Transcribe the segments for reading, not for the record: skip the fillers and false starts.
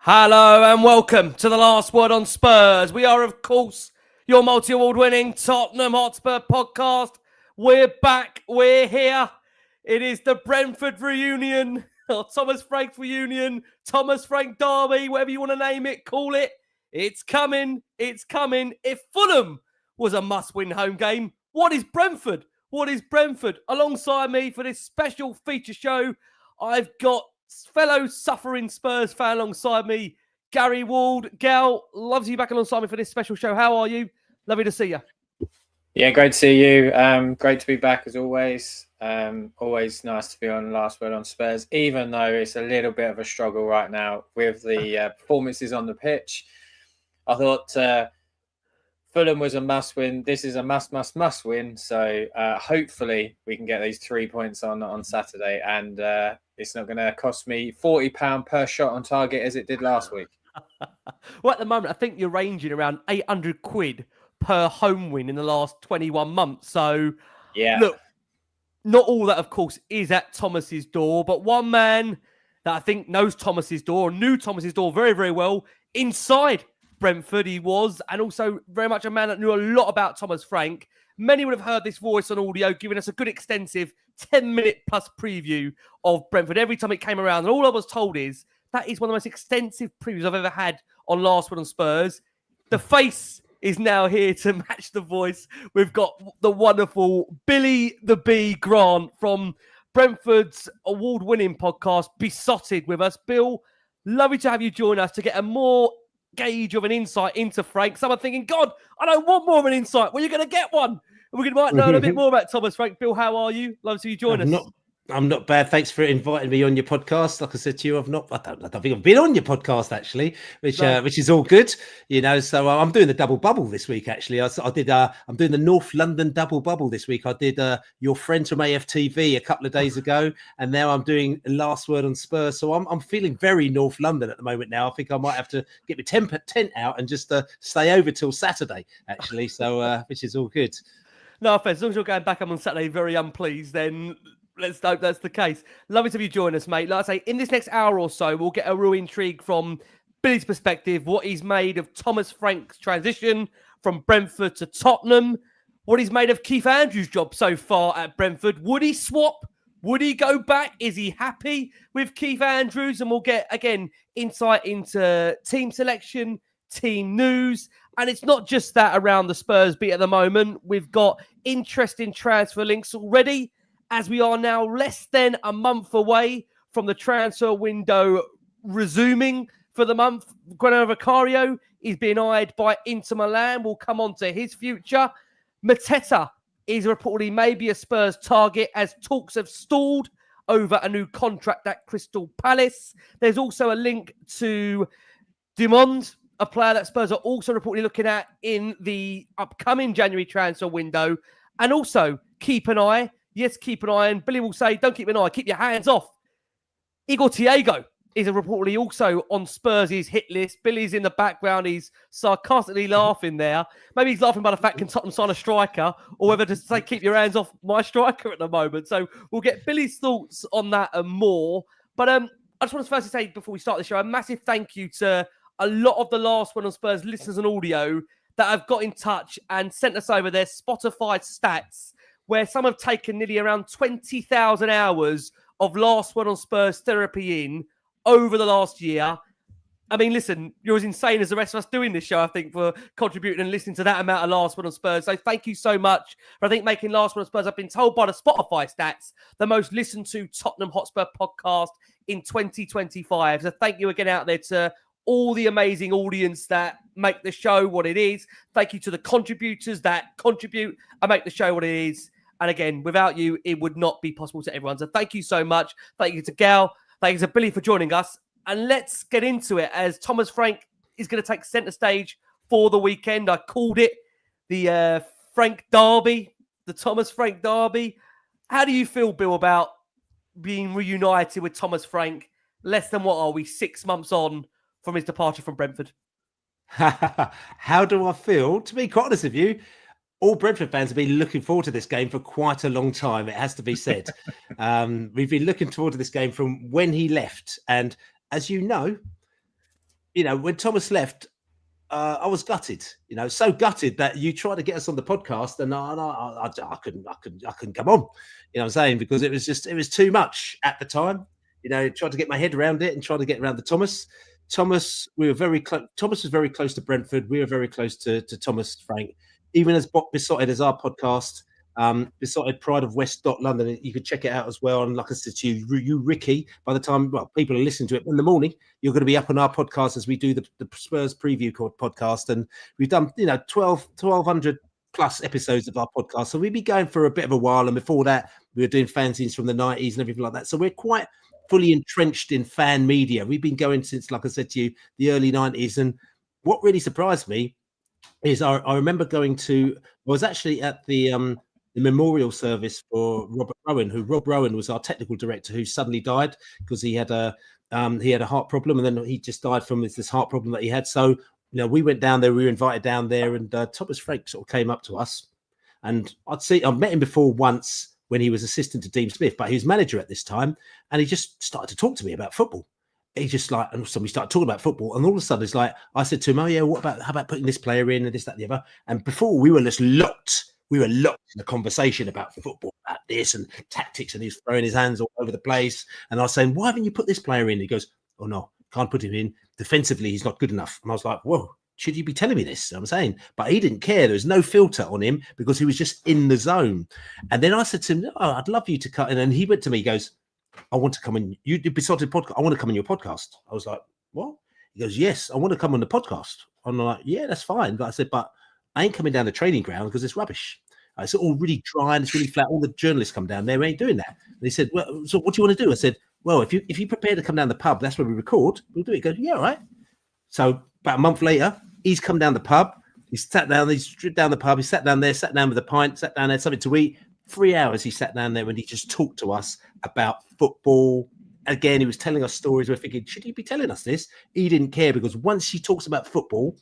Hello and welcome to the Last Word on Spurs. We are, of course, your multi-award winning Tottenham Hotspur podcast. We're back. We're here. It is the Brentford reunion, or Thomas Frank reunion, Thomas Frank derby, whatever you want to name it, call it. It's coming. It's coming. If Fulham was a must-win home game, what is Brentford? What is Brentford? Alongside me for this special feature show, I've got fellow suffering Spurs fan alongside me, Gary Ward. Gal, loves you back alongside me for this special show. How are you? Lovely to see you. Yeah, great to see you. Great to be back as always. Always nice to be on Last Word on Spurs, even though it's a little bit of a struggle right now with the performances on the pitch. I thought Fulham was a must-win. This is a must win. So hopefully we can get these 3 points on Saturday, and it's not going to cost me £40 per shot on target as it did last week. Well, at the moment, I think you're ranging around £800 per home win in the last 21 months. So, yeah, look, not all that, of course, is at Thomas's door, but one man that I think knows Thomas's door, knew Thomas's door very, very well inside Brentford he was, and also very much a man that knew a lot about Thomas Frank. Many would have heard this voice on audio, giving us a good extensive 10-minute plus preview of Brentford every time it came around. And all I was told is that is one of the most extensive previews I've ever had on Last Word on Spurs. The face is now here to match the voice. We've got the wonderful Billy the Bee Grant from Brentford's award-winning podcast, Besotted, with us. Bill, lovely to have you join us to get a more gauge of an insight into Frank. Someone thinking, God, I don't want more of an insight. Well, you're going to get one. And we might learn a bit more about Thomas Frank. Bill, how are you? Love to see you join us. I'm not bad. Thanks for inviting me on your podcast. Like I said to you, I don't think I've been on your podcast actually, which is all good, you know. So I'm doing the double bubble this week. Actually, I'm doing the North London double bubble this week. I did Your Friends from AFTV a couple of days ago, and now I'm doing Last Word on Spurs. So I'm feeling very North London at the moment now. I think I might have to get my tent out and just stay over till Saturday actually. So which is all good. No offense, as long as you're going back on Saturday very unpleased, then let's hope that's the case. Lovely to have you join us, mate. Like I say, in this next hour or so, we'll get a real intrigue from Billy's perspective, what he's made of Thomas Frank's transition from Brentford to Tottenham, what he's made of Keith Andrews' job so far at Brentford. Would he swap? Would he go back? Is he happy with Keith Andrews? And we'll get, again, insight into team selection, team news. And it's not just that around the Spurs beat at the moment. We've got interesting transfer links already, as we are now less than a month away from the transfer window resuming for the month. Vicario is being eyed by Inter Milan. We'll come on to his future. Mateta is reportedly maybe a Spurs target as talks have stalled over a new contract at Crystal Palace. There's also a link to Diomande, a player that Spurs are also reportedly looking at in the upcoming January transfer window. And also keep an eye. Yes, keep an eye. And Billy will say, don't keep an eye, keep your hands off. Thiago is reportedly also on Spurs' hit list. Billy's in the background. He's sarcastically laughing there. Maybe he's laughing by the fact can Tottenham sign a striker, or whether to say keep your hands off my striker at the moment. So we'll get Billy's thoughts on that and more. But I just want to first say, before we start the show, a massive thank you to a lot of the Last Word on Spurs listeners and audio that have got in touch and sent us over their Spotify stats, where some have taken nearly around 20,000 hours of Last Word on Spurs therapy in over the last year. I mean, listen, you're as insane as the rest of us doing this show, I think, for contributing and listening to that amount of Last Word on Spurs. So thank you so much for, I think, making Last Word on Spurs. I've been told by the Spotify stats, the most listened to Tottenham Hotspur podcast in 2025. So thank you again out there to all the amazing audience that make the show what it is. Thank you to the contributors that contribute and make the show what it is. And again, without you, it would not be possible to everyone. So thank you so much. Thank you to Gal. Thank you to Billy for joining us. And let's get into it, as Thomas Frank is going to take centre stage for the weekend. I called it the Frank Derby, the Thomas Frank Derby. How do you feel, Bill, about being reunited with Thomas Frank less than, what are we, 6 months on from his departure from Brentford? How do I feel? To be quite honest with you, all Brentford fans have been looking forward to this game for quite a long time, it has to be said. We've been looking forward to this game from when he left. And as you know, when Thomas left, I was gutted, so gutted that you tried to get us on the podcast, and I couldn't come on. What I'm saying, because it was too much at the time. Tried to get my head around it and tried to get around the Thomas. We were very close. Thomas was very close to Brentford. We were very close to Thomas Frank. Even as Besotted as our podcast, Besotted Pride of West London. You could check it out as well. And like I said to you, Ricky, by the time people are listening to it in the morning, you're going to be up on our podcast as we do the Spurs preview podcast. And we've done 1,200 plus episodes of our podcast. So we'd be going for a bit of a while. And before that, we were doing fanzines from the 90s and everything like that. So we're quite fully entrenched in fan media. We've been going since, like I said to you, the early 90s. And what really surprised me is I remember I was actually at the memorial service for Robert Rowan, Rob Rowan was our technical director, who suddenly died because he had a heart problem, and then he just died from this heart problem that he had. So, we went down there, we were invited down there, and Thomas Frank sort of came up to us, and I've met him before once when he was assistant to Dean Smith, but he was manager at this time, and he just started to talk to me about football. He just and so we started talking about football, and all of a sudden it's like, I said to him, "Oh yeah, how about putting this player in and this, that, and the other?" And before we were just locked. We were locked in a conversation about football, about this and tactics, and he was throwing his hands all over the place. And I was saying, "Why haven't you put this player in?" He goes, "Oh no, can't put him in. Defensively, he's not good enough." And I was like, "Whoa, should you be telling me this?" I'm saying, but he didn't care. There was no filter on him because he was just in the zone. And then I said to him, "No, I'd love you to cut in." And he went to me, he goes, "I want to come in. You did Besotted podcast. I want to come on your podcast." I was like, "What?" He goes, "Yes, I want to come on the podcast." I'm like, "Yeah, that's fine." But I said, "But I ain't coming down the training ground because it's rubbish. It's all really dry and it's really flat. All the journalists come down there. We ain't doing that." And he said, "Well, so what do you want to do?" I said, "Well, if you prepare to come down the pub, that's where we record. We'll do it." He goes, "Yeah, all right." So about a month later, he's come down the pub. He sat down. He stripped down the pub. He sat down there, sat down with a pint, sat down there, something to eat. 3 hours he sat down there and he just talked to us about football. Again, he was telling us stories. We're thinking, should he be telling us this? He didn't care, because once he talks about football,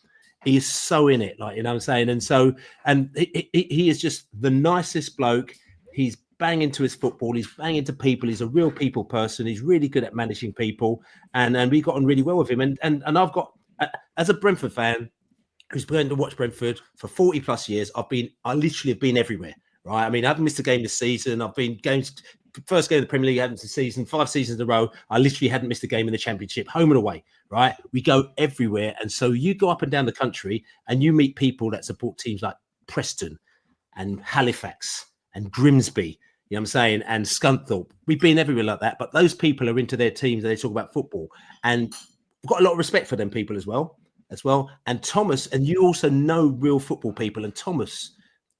he is so in it, like, what I'm saying? And he is just the nicest bloke. He's bang into his football. He's bang into people. He's a real people person. He's really good at managing people. And we got on really well with him. And I've got, as a Brentford fan who's going to watch Brentford for 40 plus years, I literally have been everywhere, right? I mean, I haven't missed a game this season. I've been going to first game of the Premier League, I haven't missed a season, 5 seasons in a row. I literally hadn't missed a game in the Championship, home and away, right? We go everywhere. And so you go up and down the country and you meet people that support teams like Preston and Halifax and Grimsby, you know what I'm saying, and Scunthorpe. We've been everywhere like that, but those people are into their teams and they talk about football. And we've got a lot of respect for them people as well. And Thomas, and you also know real football people, and Thomas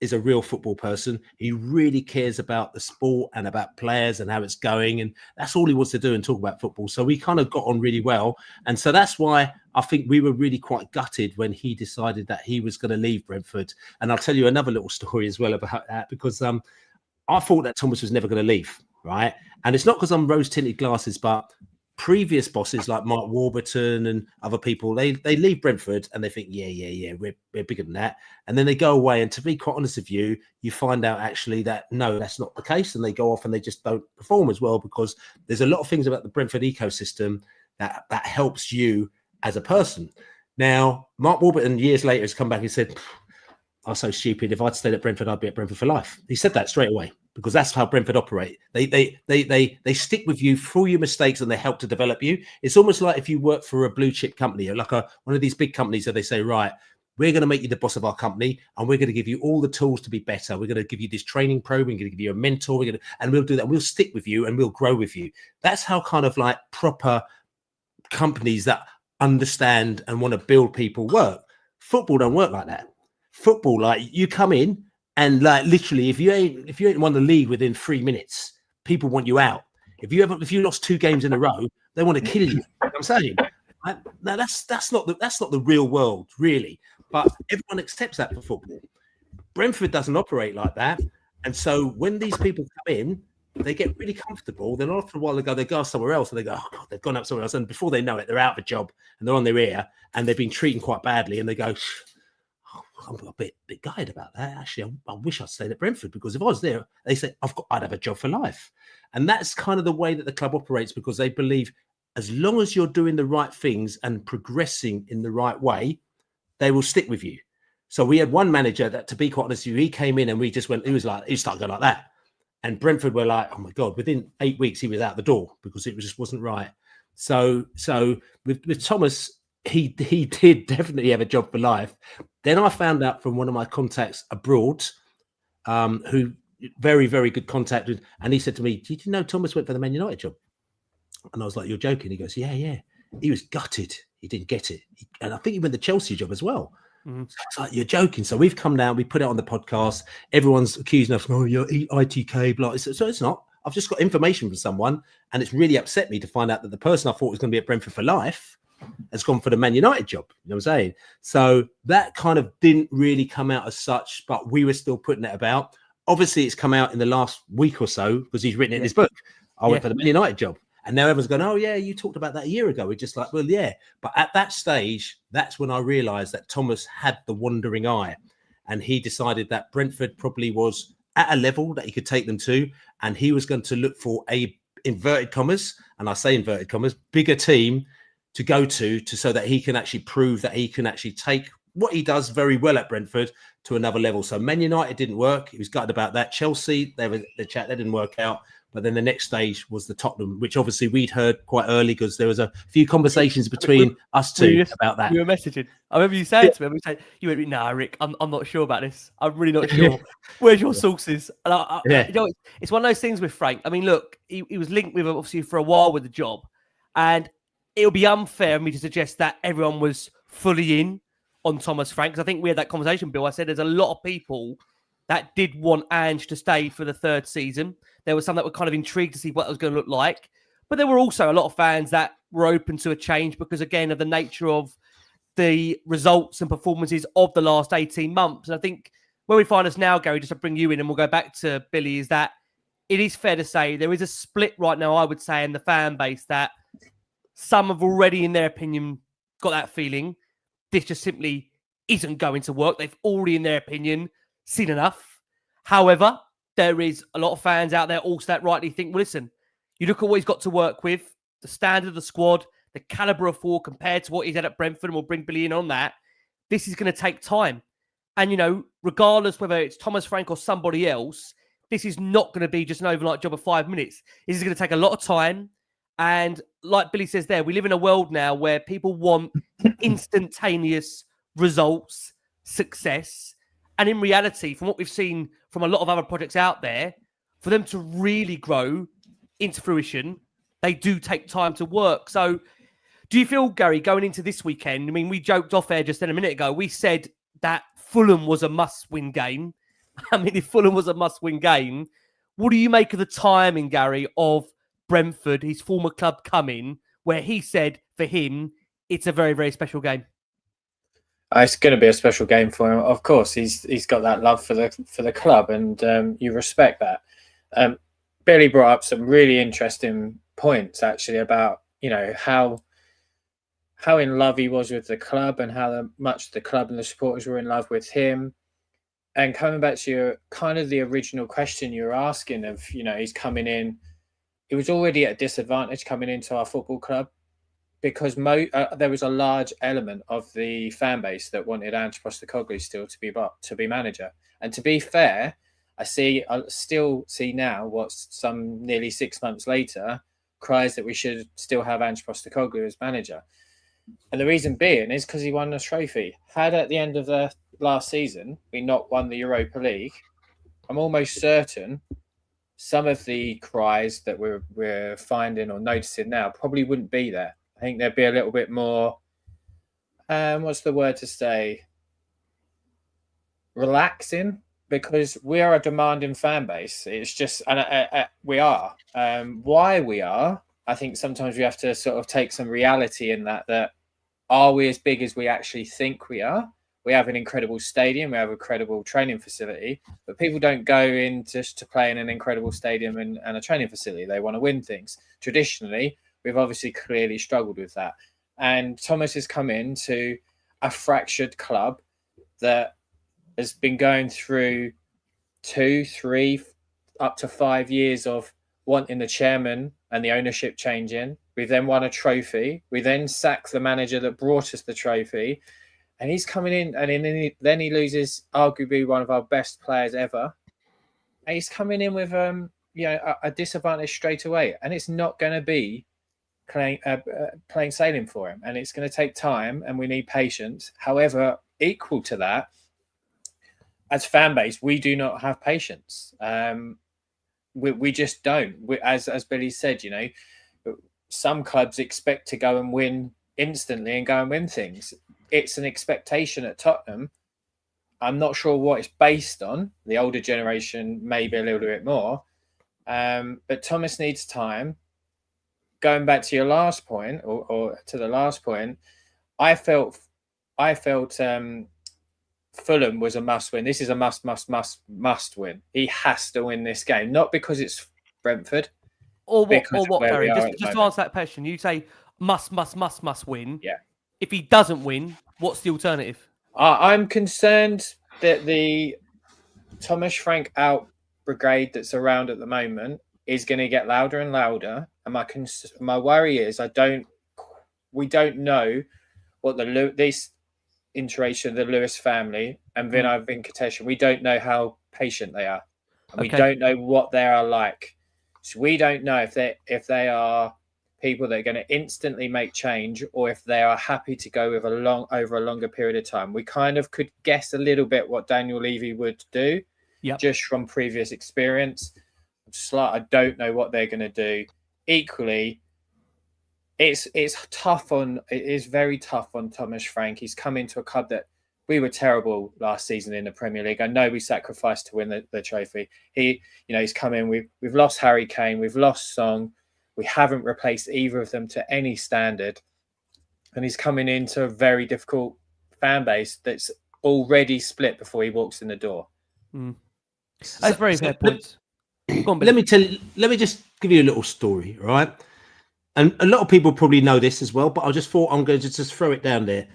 is a real football person. He really cares about the sport and about players and how it's going. And that's all he wants to do, and talk about football. So we kind of got on really well. And so that's why I think we were really quite gutted when he decided that he was going to leave Brentford. And I'll tell you another little story as well about that, because I thought that Thomas was never going to leave, right? And it's not because I'm rose-tinted glasses, but previous bosses like Mark Warburton and other people, they leave Brentford and they think, yeah, we're bigger than that. And then they go away. And to be quite honest with you, you find out actually that, no, that's not the case. And they go off and they just don't perform as well, because there's a lot of things about the Brentford ecosystem that helps you as a person. Now, Mark Warburton years later has come back and said, "I was so stupid. If I'd stayed at Brentford, I'd be at Brentford for life." He said that straight away, because that's how Brentford operate. They stick with you through your mistakes and they help to develop you. It's almost like if you work for a blue chip company, or like one of these big companies that they say, right, we're going to make you the boss of our company and we're going to give you all the tools to be better. We're going to give you this training program. We're going to give you a mentor. And we'll do that. We'll stick with you and we'll grow with you. That's how kind of like proper companies that understand and want to build people work. Football don't work like that. Football, like, you come in and like literally, if you ain't won the league within 3 minutes, people want you out. If you lost 2 games in a row, they want to kill you. You know what I'm saying? Now that's not the real world, really. But everyone accepts that for football. Brentford doesn't operate like that. And so when these people come in, they get really comfortable. Then after a while, they go somewhere else and they go, "Oh God, they've gone up somewhere else." And before they know it, they're out of a job and they're on their ear and they've been treated quite badly. And they go, "I'm a bit gutted about that. Actually, I wish I'd stayed at Brentford, because if I was there," they say, I'd have a job for life." And that's kind of the way that the club operates, because they believe as long as you're doing the right things and progressing in the right way, they will stick with you. So we had one manager that, to be quite honest with you, he came in and he started going like that. And Brentford were like, oh my God, within 8 weeks, he was out the door because it just wasn't right. So with Thomas, he did definitely have a job for life. Then I found out from one of my contacts abroad, who very, very good contact with, and he said to me, did you know Thomas went for the Man United job? And I was like, you're joking? He goes, yeah. He was gutted. He didn't get it. And I think he went the Chelsea job as well. Mm-hmm. So I was like, you're joking. So we've come down, we put it on the podcast. Everyone's accusing us, oh, you're ITK, blah. So it's not. I've just got information from someone, and it's really upset me to find out that the person I thought was going to be at Brentford for life has gone for the Man United job. You know what I'm saying? So that kind of didn't really come out as such, but we were still putting it about. Obviously, it's come out in the last week or so because he's written it in his book. I went for the Man United job. And now everyone's going, oh, yeah, you talked about that a year ago. We're just like, well, yeah. But at that stage, that's when I realised that Thomas had the wandering eye. And he decided that Brentford probably was at a level that he could take them to. And he was going to look for a, inverted commas, and I say inverted commas, bigger team to go to so that he can actually prove that he can actually take what he does very well at Brentford to another level. So Man United didn't work. He was gutted about that. Chelsea, the chat, that didn't work out. But then the next stage was the Tottenham, which obviously we'd heard quite early because there was a few conversations between us two about that. We were messaging. I remember you saying to me, you went, nah, Rick, I'm not sure about this. I'm really not sure. Where's your sources? And you know, it's one of those things with Frank. I mean, look, he was linked with obviously for a while with the job. And it would be unfair of me to suggest that everyone was fully in on Thomas Frank. Because I think we had that conversation, Bill. I said there's a lot of people that did want Ange to stay for the third season. There were some that were kind of intrigued to see what it was going to look like. But there were also a lot of fans that were open to a change because, again, of the nature of the results and performances of the last 18 months. And I think where we find us now, Gary, just to bring you in and we'll go back to Billy, is that it is fair to say there is a split right now, I would say, in the fan base that some have already, in their opinion, got that feeling this just simply isn't going to work. They've already, in their opinion, seen enough. However, there is a lot of fans out there also that rightly think, well, listen, you look at what he's got to work with, the standard of the squad, the calibre of four compared to what he's had at Brentford, and we'll bring Billy in on that. This is going to take time. And, you know, regardless whether it's Thomas Frank or somebody else, this is not going to be just an overnight job of 5 minutes. This is going to take a lot of time. And like Billy says there, we live in a world now where people want instantaneous results, success. And in reality, from what we've seen from a lot of other projects out there, for them to really grow into fruition, they do take time to work. So do you feel, Gary, going into this weekend, I mean, we joked off air just then a minute ago, we said that Fulham was a must-win game. I mean, if Fulham was a must-win game, what do you make of the timing, Gary, of Brentford, his former club, coming, where he said for him, it's a very, very special game? It's going to be a special game for him. Of course, he's got that love for the club, and you respect that. Billy brought up some really interesting points actually about, you know, how in love he was with the club and how much the club and the supporters were in love with him. And coming back to your kind of the original question you were asking of, you know, he's coming in, he was already at a disadvantage coming into our football club, because there was a large element of the fan base that wanted Ange Postecoglou still to be manager. And to be fair, I still see now what's some nearly 6 months later, cries that we should still have Ange Postecoglou as manager. And the reason being is because he won the trophy. Had at the end of the last season we not won the Europa League, I'm almost certain some of the cries that we're finding or noticing now probably wouldn't be there. I think there'd be a little bit more, what's the word to say? Relaxing, because we are a demanding fan base. It's just, and we are. Why we are, I think sometimes we have to sort of take some reality in that are we as big as we actually think we are? We have an incredible stadium. We have a credible training facility, but people don't go in just to play in an incredible stadium and a training facility. They want to win things. Traditionally, we've obviously clearly struggled with that. And Thomas has come into a fractured club that has been going through 2, 3, up to 5 years of wanting the chairman and the ownership changing, We then won a trophy. We then sacked the manager that brought us the trophy. And he's coming in, and then he loses arguably one of our best players ever. And he's coming in with a disadvantage straight away. And it's not going to be plain sailing for him. And it's going to take time, and we need patience. However, equal to that, as fan base, we do not have patience. We just don't. As Billy said, some clubs expect to go and win instantly and go and win things. It's an expectation at Tottenham. I'm not sure what it's based on. The older generation, maybe a little bit more. But Thomas needs time. Going back to your last point, or to the last point, I felt Fulham was a must win. This is a must win. He has to win this game, not because it's Brentford. Or what, Gary? Just to answer that question, you say must win. Yeah. If he doesn't win, what's the alternative? I'm concerned that the Thomas Frank out brigade that's around at the moment is going to get louder and louder. And my worry is we don't know what this iteration, the Lewis family and Vinay Venkatesh, we don't know how patient they are, and we don't know what they are like. So we don't know if they are people that are going to instantly make change, or if they are happy to go with over a longer period of time. We kind of could guess a little bit what Daniel Levy would do, just from previous experience. I don't know what they're going to do. Equally, it is very tough on Thomas Frank. He's come into a club that we were terrible last season in the Premier League. I know we sacrificed to win the trophy. He's come in. We've lost Harry Kane. We've lost Song. We haven't replaced either of them to any standard. And he's coming into a very difficult fan base that's already split before he walks in the door. That's very fair points. Let me just give you a little story, right? And a lot of people probably know this as well, but I just thought I'm going to just throw it down there.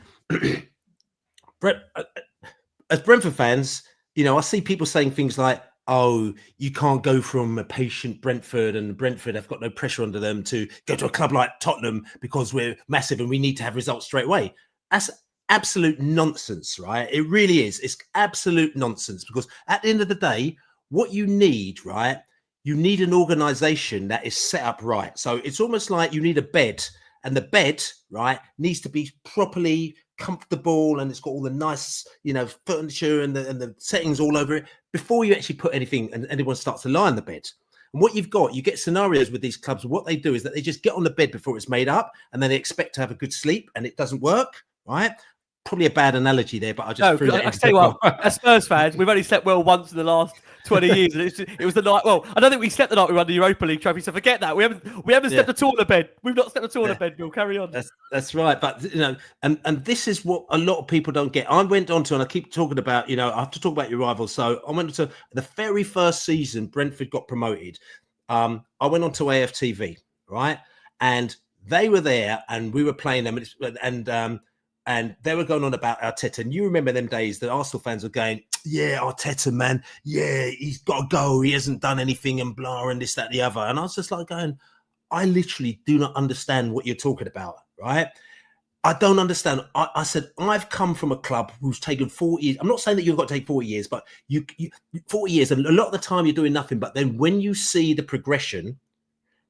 As Brentford fans, I see people saying things like, oh, you can't go from a patient Brentford, and Brentford have got no pressure under them, to go to a club like Tottenham because we're massive and we need to have results straight away. That's absolute nonsense, right? It really is. It's absolute nonsense, because at the end of the day, what you need, right? You need an organization that is set up right. So it's almost like you need a bed, and the bed, right, needs to be properly comfortable, and it's got all the nice, furniture and the settings all over it before you actually put anything and anyone starts to lie on the bed. And what you get scenarios with these clubs. What they do is that they just get on the bed before it's made up, and then they expect to have a good sleep, and it doesn't work, right? Probably a bad analogy there, but I just threw that in. I tell you what, as Spurs fans, we've only slept well once in the last 20 years, and it was the night. Well, I don't think we slept the night we won the Europa League trophy, so forget that. We haven't slept at all in a bed. We've not slept at all in a bed. Bill, carry on. That's right, but and this is what a lot of people don't get. I went on to, and I keep talking about, I have to talk about your rivals. So I went to the very first season Brentford got promoted. I went on to AFTV, right, and they were there, and we were playing them, and they were going on about Arteta. And you remember them days that Arsenal fans were going, yeah, Arteta, man. Yeah, he's got to go. He hasn't done anything and blah and this, that, the other. And I was just like going, I literally do not understand what you're talking about, right? I don't understand. I said, I've come from a club who's taken 40 years. I'm not saying that you've got to take 40 years, but you 40 years. And a lot of the time you're doing nothing. But then when you see the progression,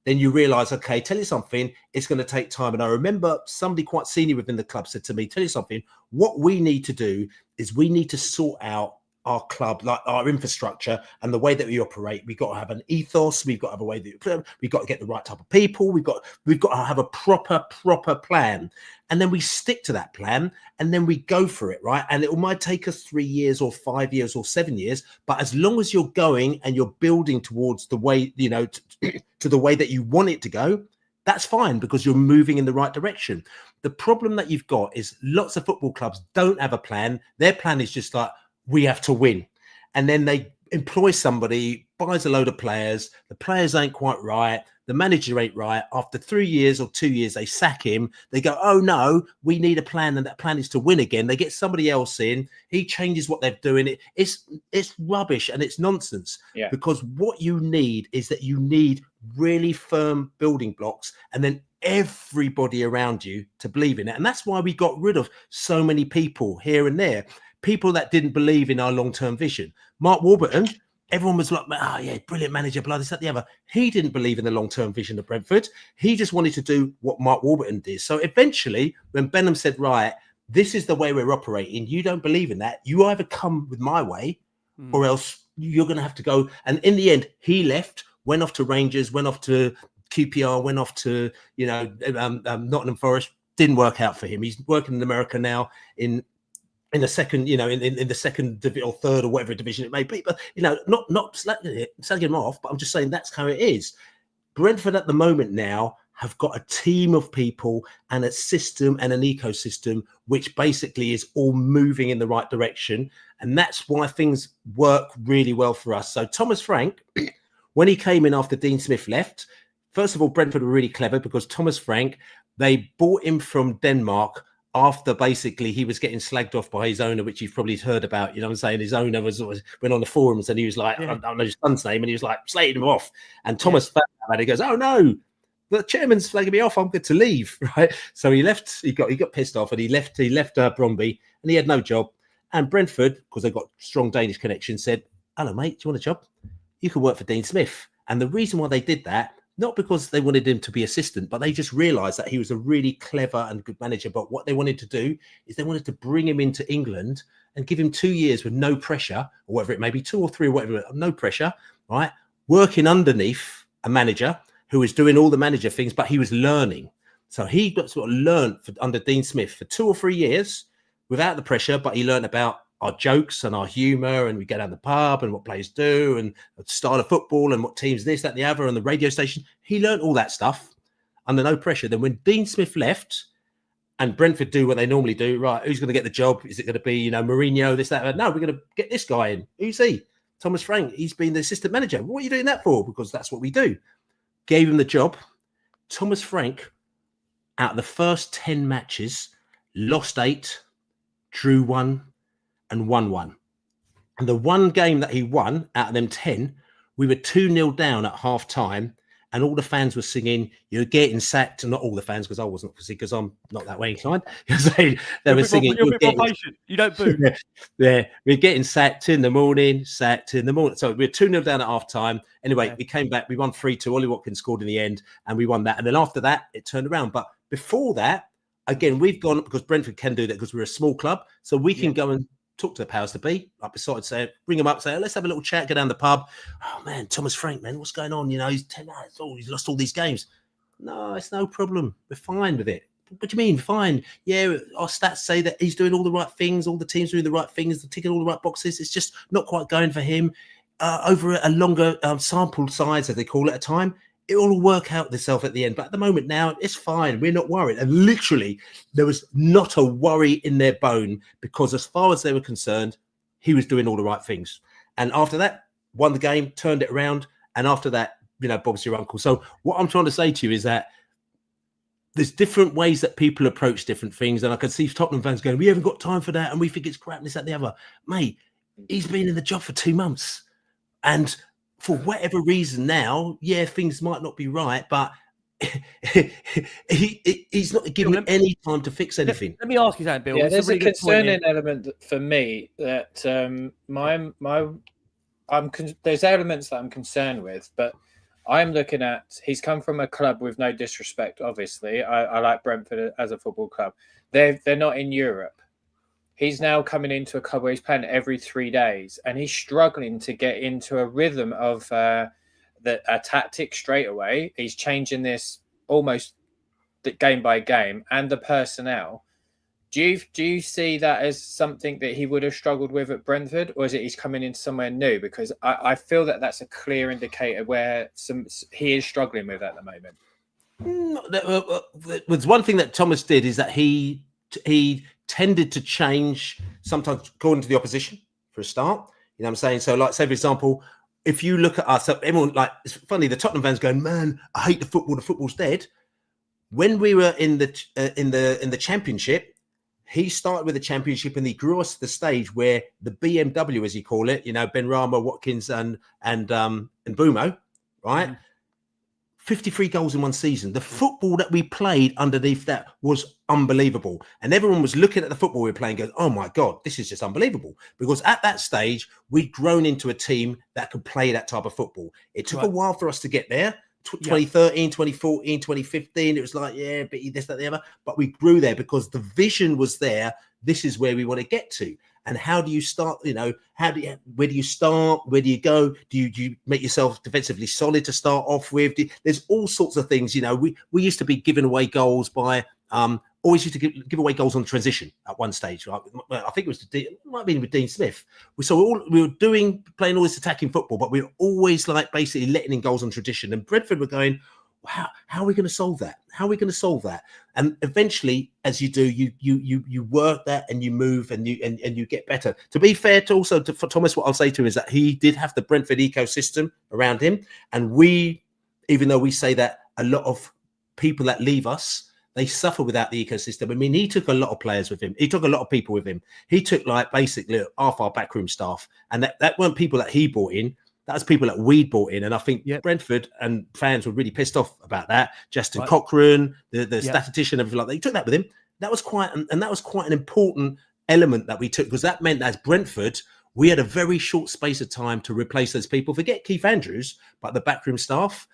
then you realise, okay, tell you something, it's going to take time. And I remember somebody quite senior within the club said to me, tell you something, what we need to do is we need to sort out our club, like our infrastructure and the way that we operate. We've got to have an ethos. We've got to have a way that we've got to get the right type of people. We've got to have a proper plan. And then we stick to that plan, and then we go for it, right? And it might take us 3 years or 5 years or 7 years, but as long as you're going and you're building towards the way, to the way that you want it to go, that's fine, because you're moving in the right direction. The problem that you've got is lots of football clubs don't have a plan. Their plan is just like, we have to win. And then they employ somebody, buys a load of players. The players ain't quite right. The manager ain't right. After 3 years or 2 years, they sack him. They go, oh no, we need a plan. And that plan is to win again. They get somebody else in. He changes what they're doing. It's rubbish and it's nonsense. Because what you need is that you need really firm building blocks. And then everybody around you to believe in it. And that's why we got rid of so many people here and there, people that didn't believe in our long-term vision. Mark Warburton, everyone was like, oh yeah, brilliant manager, blah, this, that, the other. He didn't believe in the long-term vision of Brentford. He just wanted to do what Mark Warburton did. So eventually, when Benham said, right, this is the way we're operating, you don't believe in that, you either come with my way or else you're going to have to go. And in the end, he left, went off to Rangers, went off to QPR, went off to, Nottingham Forest. Didn't work out for him. He's working in America now in the second, in the second or third or whatever division it may be. But, not slagging him off, but I'm just saying that's how it is. Brentford at the moment now have got a team of people and a system and an ecosystem which basically is all moving in the right direction. And that's why things work really well for us. So Thomas Frank, when he came in after Dean Smith left, first of all, Brentford were really clever because Thomas Frank, they bought him from Denmark after basically he was getting slagged off by his owner, which you've probably heard about. You know what I'm saying? His owner went on the forums and he was like, I don't know his son's name, and he was like slating him off. And Thomas found out and he goes, oh no, the chairman's flagging me off. I'm good to leave, right? So he left. He got pissed off and he left Bromby and he had no job. And Brentford, because they've got strong Danish connections, said, hello, mate, do you want a job? You can work for Dean Smith. And the reason why they did that, not because they wanted him to be assistant, but they just realised that he was a really clever and good manager. But what they wanted to do is they wanted to bring him into England and give him 2 years with no pressure, or whatever it may be, 2 or 3 or whatever, no pressure, right? Working underneath a manager who was doing all the manager things, but he was learning. So he got sort of learned under Dean Smith for 2 or 3 years without the pressure, but he learned about our jokes and our humour, and we go down the pub and what players do and the style of football and what teams this, that, and the other, and the radio station. He learned all that stuff under no pressure. Then when Dean Smith left and Brentford do what they normally do, right, who's going to get the job? Is it going to be, Mourinho, this, that? No, we're going to get this guy in. Who's he? Thomas Frank. He's been the assistant manager. What are you doing that for? Because that's what we do. Gave him the job. Thomas Frank, out of the first 10 matches, lost 8, drew 1, and won 1. And the one game that he won out of them 10, we were 2-0 down at half time, and all the fans were singing, you're getting sacked. And not all the fans, because I wasn't, because I'm not that way inclined. They were singing, you're a bit more patient. You don't boo. Yeah, we're getting sacked in the morning. So we're 2-0 down at half time. Anyway, we came back, we won 3-2. Ollie Watkins scored in the end, and we won that. And then after that, it turned around. But before that, again, we've gone, because Brentford can do that because we're a small club, so we can go and talk to the powers to be, like beside, say, bring him up, say, let's have a little chat, go down the pub. Oh man, Thomas Frank, man, what's going on? He's 10 hours. Oh, he's lost all these games. No, it's no problem. We're fine with it. What do you mean, fine? Yeah, our stats say that he's doing all the right things, all the teams doing the right things, they're ticking all the right boxes. It's just not quite going for him. Over a longer sample size, as they call it, at a time, it will all work out itself at the end. But at the moment now, it's fine. We're not worried. And literally, there was not a worry in their bone, because as far as they were concerned, he was doing all the right things. And after that, won the game, turned it around. And after that, Bob's your uncle. So what I'm trying to say to you is that there's different ways that people approach different things. And I can see Tottenham fans going, we haven't got time for that. And we think it's crap, this, that, the other. Mate, he's been in the job for 2 months. And for whatever reason now, things might not be right, but he's not giving him any time to fix anything. Let me ask you something, Bill. Yeah, there's a concerning element for me that there's elements that I'm concerned with, but I'm looking at, he's come from a club with no disrespect, obviously. I like Brentford as a football club. They're not in Europe. He's now coming into a club where he's playing every 3 days, and he's struggling to get into a rhythm of a tactic straight away. He's changing this almost game by game, and the personnel. Do you see that as something that he would have struggled with at Brentford, or is it he's coming into somewhere new? Because I feel that that's a clear indicator where he is struggling with at the moment. There's one thing that Thomas did is that he tended to change sometimes according to the opposition for a start. You know what I'm saying? So, like, say, for example, if you look at us, so everyone, like, it's funny, the Tottenham fans going, man, I hate the football's dead. When we were in the championship, he started with the championship and he grew us to the stage where the BMW, as you call it, Ben Rama, Watkins and Bumo, right? 53 goals in one season. The football that we played underneath that was unbelievable. And everyone was looking at the football we were playing going, oh my God, this is just unbelievable. Because at that stage, we'd grown into a team that could play that type of football. It took a while for us to get there. 2013, 2014, 2015, it was like, yeah, but this, that, the other. But we grew there because the vision was there. This is where we want to get to. And how do you start? You know, where do you start? Where do you go? Do you make yourself defensively solid to start off with? There's all sorts of things. You know, we used to be giving away goals by always used to give away goals on transition at one stage. Right? I think it might have been with Dean Smith. So we were playing all this attacking football, but we were always like basically letting in goals on tradition. And Brentford were going, how are we going to solve that? How are we going to solve that? And eventually, as you do, you work that and you move and you get better. To be fair for Thomas, what I'll say to him is that he did have the Brentford ecosystem around him. And we, even though we say that a lot of people that leave us, they suffer without the ecosystem. I mean, he took a lot of players with him. He took a lot of people with him. He took like basically half our backroom staff. And that weren't people that he brought in. That's people that we'd brought in. And I think Brentford and fans were really pissed off about that. Justin Cochrane, the statistician, everything like that. He took that with him. That was quite an important element that we took, because that meant that as Brentford, we had a very short space of time to replace those people. Forget Keith Andrews, but the backroom staff.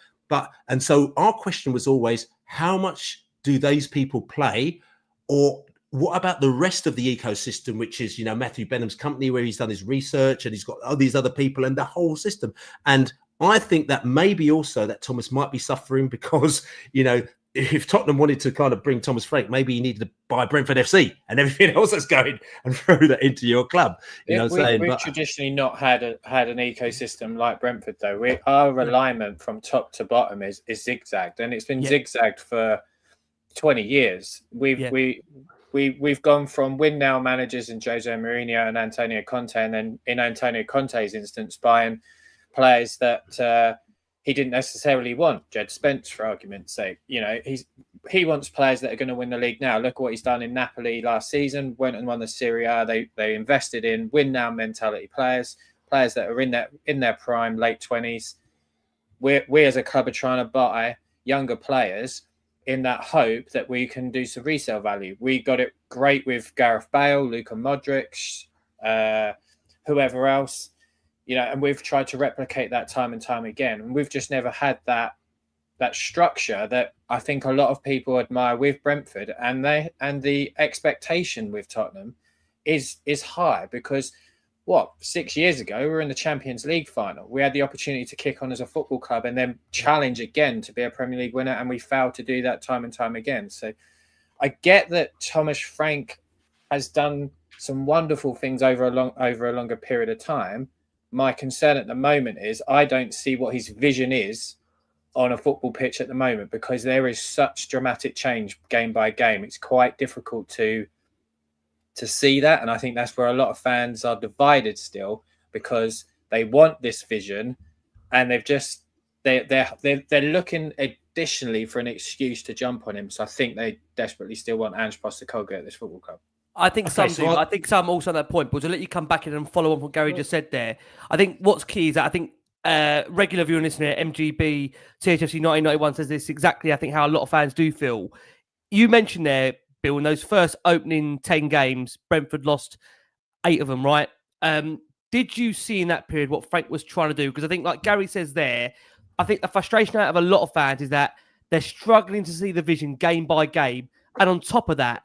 And so our question was always, how much do those people play? Or what about the rest of the ecosystem, which is, you know, Matthew Benham's company, where he's done his research and he's got all these other people and the whole system. And I think that maybe also that Thomas might be suffering because, you know, if Tottenham wanted to kind of bring Thomas Frank, maybe he needed to buy Brentford FC and everything else that's going and throw that into your club. You know what I'm saying? We've traditionally not had an ecosystem like Brentford, though. Our alignment from top to bottom is zigzagged, and it's been zigzagged for 20 years. We've gone from win now managers in Jose Mourinho and Antonio Conte, and then in Antonio Conte's instance, buying players that he didn't necessarily want. Jed Spence, for argument's sake, you know, he wants players that are going to win the league now. Look at what he's done in Napoli last season. Went and won the Serie A. They invested in win now mentality players that are in their prime, late 20s. We as a club are trying to buy younger players in that hope that we can do some resale value. We got it great with Gareth Bale, Luka Modric, whoever else, you know, and we've tried to replicate that time and time again. And we've just never had that structure that I think a lot of people admire with Brentford, and the expectation with Tottenham is high, because 6 years ago, we were in the Champions League final. We had the opportunity to kick on as a football club and then challenge again to be a Premier League winner, and we failed to do that time and time again. So I get that Thomas Frank has done some wonderful things over a longer period of time. My concern at the moment is I don't see what his vision is on a football pitch at the moment, because there is such dramatic change game by game. It's quite difficult to see that. And I think that's where a lot of fans are divided still, because they want this vision and they're looking additionally for an excuse to jump on him. So I think they desperately still want Ange Postecoglou at this football club. I think some do. I think some also on that point, but to let you come back in and follow on what Gary just said there, I think what's key is that I think regular viewer and listener, MGB, THFC 1991 says this exactly, I think, how a lot of fans do feel. You mentioned there, Bill, in those first opening 10 games, Brentford lost 8 of them, right? Did you see in that period what Frank was trying to do? Because I think, like Gary says there, I think the frustration out of a lot of fans is that they're struggling to see the vision game by game. And on top of that,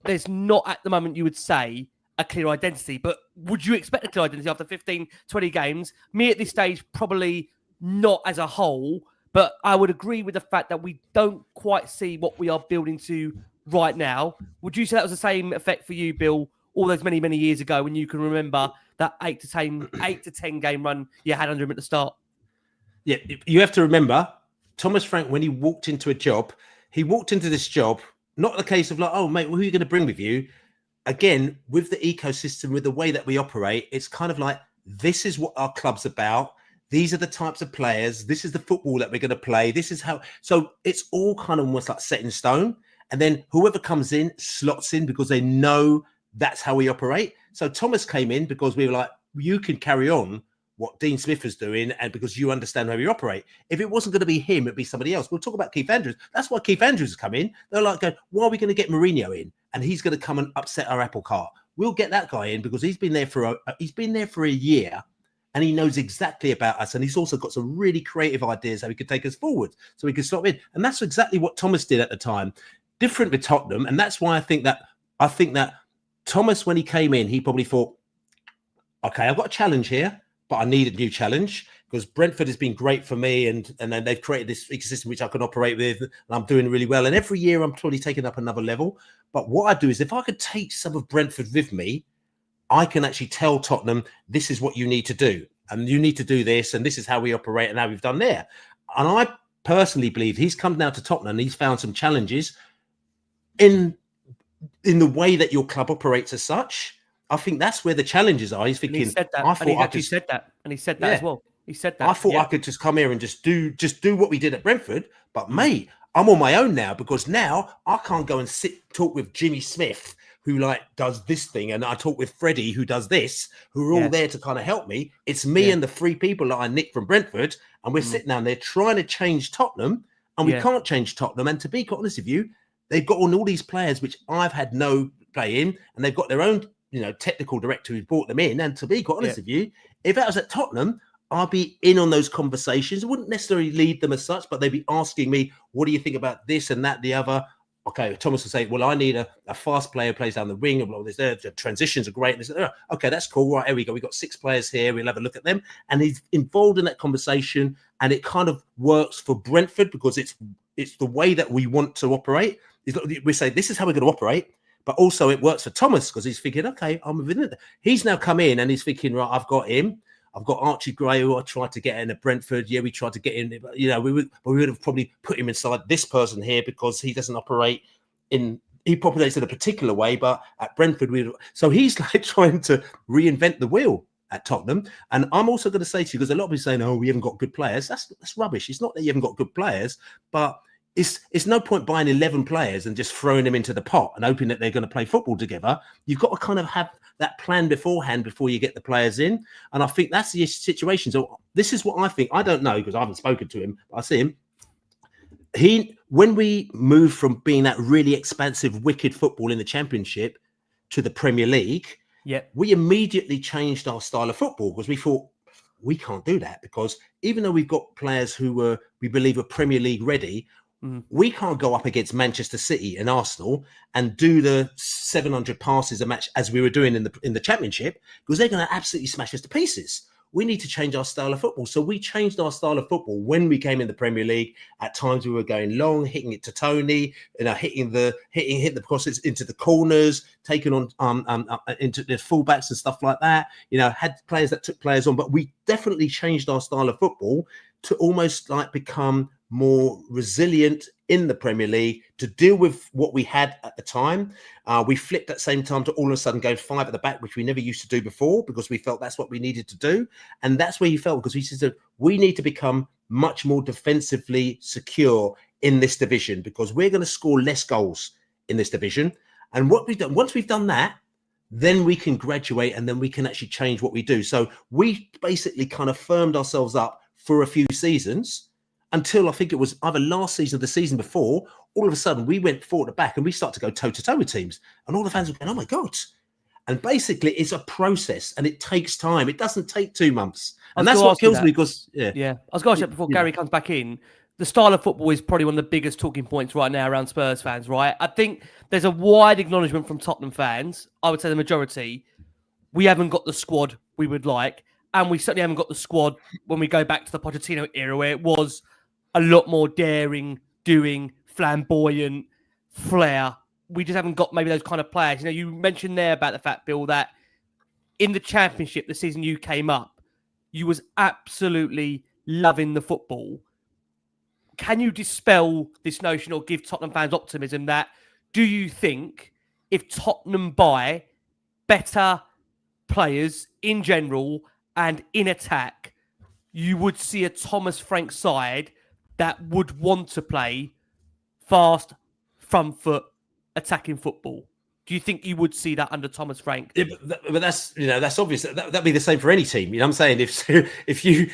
there's not at the moment, you would say, a clear identity. But would you expect a clear identity after 15, 20 games? Me at this stage, probably not as a whole. But I would agree with the fact that we don't quite see what we are building to right now. Would you say that was the same effect for you, Bill, all those many, many years ago, when you can remember that 8 to 10 game run you had under him at the start? Yeah, you have to remember, Thomas Frank, when he walked into a job, he walked into this job, not the case of like, oh, mate, well, who are you going to bring with you? Again, with the ecosystem, with the way that we operate, it's kind of like, this is what our club's about. These are the types of players. This is the football that we're going to play. This is how. So it's all kind of almost like set in stone. And then whoever comes in slots in because they know that's how we operate. So Thomas came in because we were like, you can carry on what Dean Smith was doing, and because you understand how we operate. If it wasn't going to be him, it'd be somebody else. We'll talk about Keith Andrews. That's why Keith Andrews has come in. They're like, why are we going to get Mourinho in? And he's going to come and upset our apple cart. We'll get that guy in because he's been there for a year, and he knows exactly about us. And he's also got some really creative ideas how he could take us forward, so we can stop in. And that's exactly what Thomas did at the time. Different with Tottenham, and that's why I think that Thomas, when he came in, he probably thought, okay, I've got a challenge here, but I need a new challenge because Brentford has been great for me, and then they've created this ecosystem which I can operate with, and I'm doing really well. And every year I'm probably taking up another level. But what I do is if I could take some of Brentford with me, I can actually tell Tottenham, this is what you need to do, and you need to do this, and this is how we operate and how we've done there. And I personally believe he's come down to Tottenham and he's found some challenges in the way that your club operates as such. I think that's where the challenges are. He's thinking, he said that. I thought he said that as well. He said that. I thought I could just come here and just do what we did at Brentford. But mate, I'm on my own now because now I can't go and talk with Jimmy Smith, who does this thing, and I talk with Freddie, who does this, who are all there to kind of help me. It's me and the three people that I nicked from Brentford, and we're sitting down there trying to change Tottenham, and we can't change Tottenham. And to be quite honest with you, they've got all these players which I've had no play in, and they've got their own technical director who's brought them in. And to be quite honest with you, if I was at Tottenham, I'd be in on those conversations. I wouldn't necessarily lead them as such, but they'd be asking me, what do you think about this and that, the other? Okay, Thomas will say, well, I need a fast player who plays down the wing. And the transitions are great. And okay, that's cool. Right, here we go. We've got 6 players here. We'll have a look at them. And he's involved in that conversation. And it kind of works for Brentford because it's the way that we want to operate. We say, this is how we're going to operate. But also it works for Thomas because he's thinking, okay, I'm within it. He's now come in and he's thinking, right, I've got him. I've got Archie Gray, who I tried to get in at Brentford. Yeah, we tried to get in. We would have probably put him inside this person here because he doesn't operate he populates in a particular way, but at Brentford, so he's trying to reinvent the wheel at Tottenham. And I'm also going to say to you, because a lot of people saying, oh, we haven't got good players. That's rubbish. It's not that you haven't got good players, but it's no point buying 11 players and just throwing them into the pot and hoping that they're going to play football together. You've got to kind of have that plan beforehand before you get the players in. And I think that's the situation. So this is what I think. I don't know because I haven't spoken to him, but I see him. When we moved from being that really expansive, wicked football in the Championship to the Premier League, we immediately changed our style of football because we thought we can't do that because even though we've got players who we believe are Premier League ready, we can't go up against Manchester City and Arsenal and do the 700 passes a match as we were doing in the Championship because they're going to absolutely smash us to pieces. We need to change our style of football. So we changed our style of football when we came in the Premier League. At times we were going long, hitting it to Tony, hitting the crosses into the corners, taking on into the fullbacks and stuff like that. Had players that took players on, but we definitely changed our style of football to almost become more resilient in the Premier League to deal with what we had at the time. We flipped at the same time to all of a sudden go 5 at the back, which we never used to do before because we felt that's what we needed to do. And that's where he felt because he said, we need to become much more defensively secure in this division because we're going to score less goals in this division. And what we've done, once we've done that, then we can graduate and then we can actually change what we do. So we basically kind of firmed ourselves up for a few seasons until I think it was either last season or the season before, all of a sudden we went forward to back and we started to go toe-to-toe with teams. And all the fans were going, oh my God. And basically it's a process and it takes time. It doesn't take 2 months. And that's what kills me because, I was going to say before Gary comes back in, the style of football is probably one of the biggest talking points right now around Spurs fans, right? I think there's a wide acknowledgement from Tottenham fans. I would say the majority, we haven't got the squad we would like. And we certainly haven't got the squad when we go back to the Pochettino era where it was a lot more daring, doing, flamboyant, flair. We just haven't got maybe those kind of players. You mentioned there about the fact, Bill, that in the Championship, the season you came up, you was absolutely loving the football. Can you dispel this notion or give Tottenham fans optimism that do you think if Tottenham buy better players in general and in attack, you would see a Thomas Frank side that would want to play fast, front foot, attacking football? do you think you would see that under Thomas Frank? Yeah, but that's that's obvious. That'd be the same for any team. You know what I'm saying? If you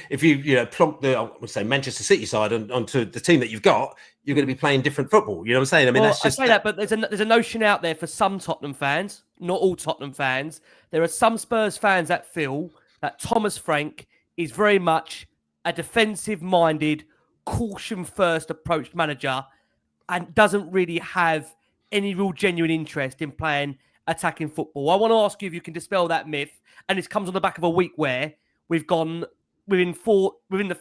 plonk the, I would say, Manchester City side onto the team that you've got, you're going to be playing different football. You know what I'm saying? I mean, that's just I say that, but there's a notion out there for some Tottenham fans, not all Tottenham fans. There are some Spurs fans that feel that Thomas Frank is very much a defensive-minded, caution-first approach manager and doesn't really have any real genuine interest in playing attacking football. I want to ask you if you can dispel that myth. And this comes on the back of a week where we've gone within the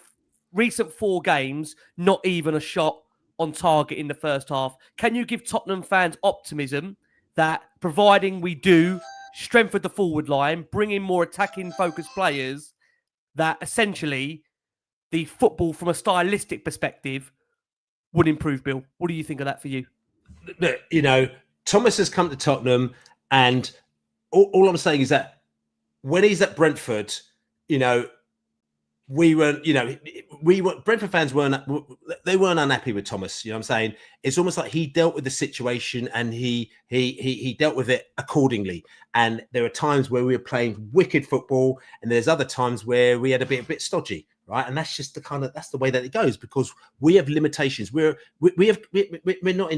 recent 4 games, not even a shot on target in the first half. Can you give Tottenham fans optimism that providing we do strengthen the forward line, bring in more attacking focused players, that essentially the football from a stylistic perspective would improve, Bill? What do you think of that for you? Thomas has come to Tottenham, and all I'm saying is that when he's at Brentford, Brentford fans weren't unhappy with Thomas. You know what I'm saying? It's almost like he dealt with the situation and he dealt with it accordingly. And there are times where we were playing wicked football, and there's other times where we had a bit stodgy, right? And that's just that's the way that it goes, because we have limitations. We're not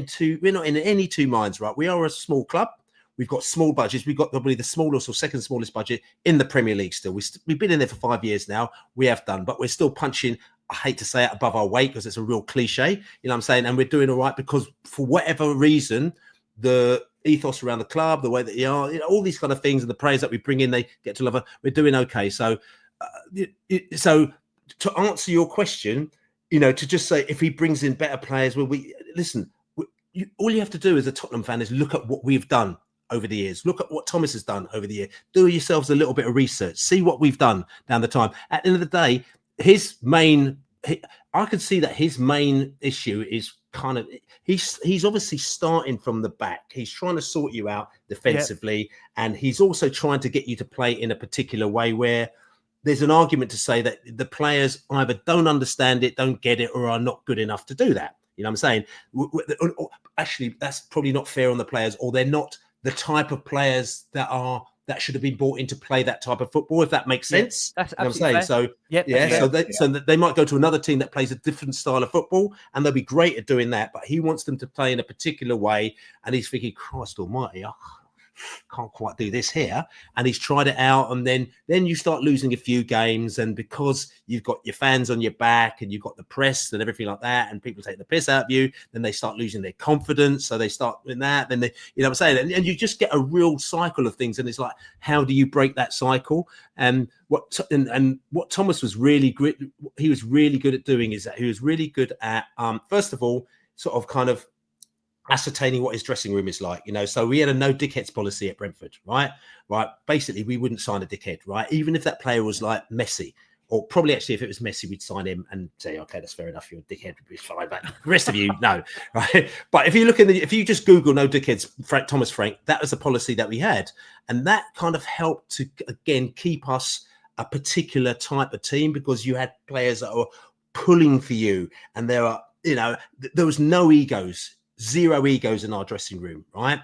in any two minds, right? We are a small club. We've got small budgets. We've got probably the smallest or second smallest budget in the Premier League still. We've been in there for 5 years now. We have done, but we're still punching, I hate to say it, above our weight, because it's a real cliche. You know what I'm saying? And we're doing all right because for whatever reason, the ethos around the club, the way that you are, all these kind of things, and the players that we bring in, they get to love her. We're doing okay. So to answer your question, to just say if he brings in better players, all you have to do as a Tottenham fan is look at what we've done over the years. Look at what Thomas has done over the year. Do yourselves a little bit of research. See what we've done down the time. At the end of the day, I could see that his main issue is he's obviously starting from the back. He's trying to sort you out defensively, and he's also trying to get you to play in a particular way where there's an argument to say that the players either don't understand it, don't get it, or are not good enough to do that. You know what I'm saying? Actually, that's probably not fair on the players, or they're not the type of players that should have been brought in to play that type of football, if that makes sense. That's absolutely fair. So they might go to another team that plays a different style of football, and they'll be great at doing that. But he wants them to play in a particular way, and he's thinking, Christ Almighty, can't quite do this here. And he's tried it out, and then you start losing a few games, and because you've got your fans on your back and you've got the press and everything like that, and people take the piss out of you, then they start losing their confidence. So they start doing that, then they, you know what I'm saying? And you just get a real cycle of things, and it's like, how do you break that cycle? And what Thomas was really good, he was really good at doing is that he was really good at first of all, sort of kind of ascertaining what his dressing room is like, so we had a no dickheads policy at Brentford, right? Basically, we wouldn't sign a dickhead, right? Even if that player was like Messi, or probably actually if it was Messi, we'd sign him and say, okay, that's fair enough, you're a dickhead, we'd be fine, but the rest of you, no, right? But if you look if you just Google no dickheads, Thomas Frank, that was a policy that we had. And that kind of helped to, again, keep us a particular type of team, because you had players that were pulling for you, and there was no egos. Zero egos in our dressing room, right?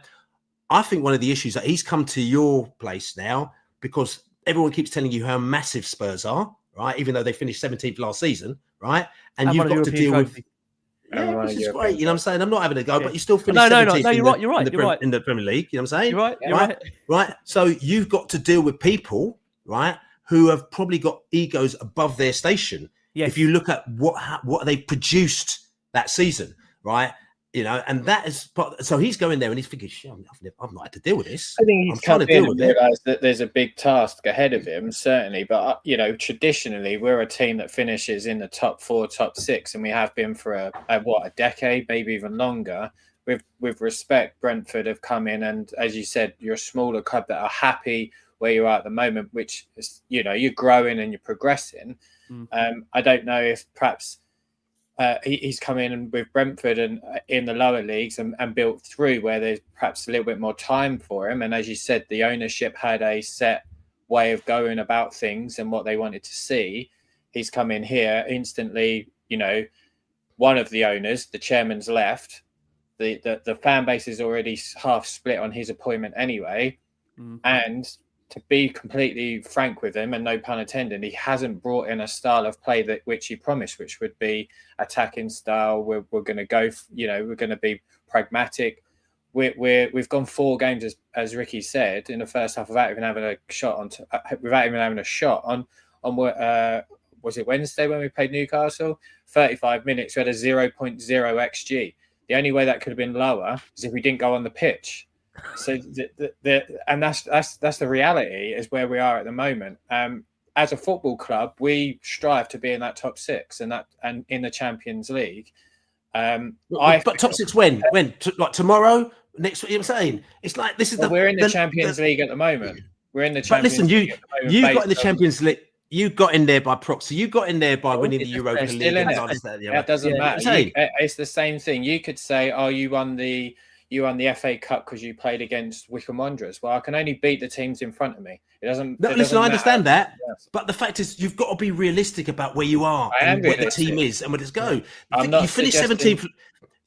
I think one of the issues that he's come to your place now, because everyone keeps telling you how massive Spurs are, right? Even though they finished 17th last season, right? And you've got to deal with, which is great. You know what I'm saying? I'm not having a go, but you still finished 17th. No, you're right. In the Premier League. You know what I'm saying? You're right. Right. So you've got to deal with people, right, who have probably got egos above their station. Yes. If you look at what they produced that season, right? And that is, so he's going there and he's thinking, shit, I've not had to deal with this. I think he's trying to deal with it. That there's a big task ahead of him, certainly. But, traditionally, we're a team that finishes in the top 4, top 6, and we have been for a decade, maybe even longer. With respect, Brentford have come in, and as you said, you're a smaller club that are happy where you are at the moment, which is, you're growing and you're progressing. I don't know if perhaps he's come in with Brentford and in the lower leagues and built through where there's perhaps a little bit more time for him. And as you said, the ownership had a set way of going about things and what they wanted to see. He's come in here instantly, one of the owners, the chairman's left. the fan base is already half split on his appointment anyway. And to be completely frank with him, and no pun intended, he hasn't brought in a style of play which he promised, which would be attacking style. We're going to go, we're going to be pragmatic. We've gone 4 games, as Ricky said, in the first half without even having a shot on was it Wednesday when we played Newcastle? 35 minutes, we had a 0.0 XG. The only way that could have been lower is if we didn't go on the pitch. So and that's the reality, is where we are at the moment. As a football club, we strive to be in that top 6 and in the Champions League. But top 6 when? Like tomorrow? Next week? I'm saying it's like this is we're in the Champions League at the moment. We're in the Champions League. But listen, you got in the Champions League. You got in there by proxy. You got in there by winning the Europa League. That doesn't matter. It's the same thing. You could say, "Oh, you won the FA Cup because you played against Wycombe Wanderers." Well, I can only beat the teams in front of me. It doesn't. Listen, I understand that, but the fact is, you've got to be realistic about where you are and where the team is and where it's go. You finished 17th.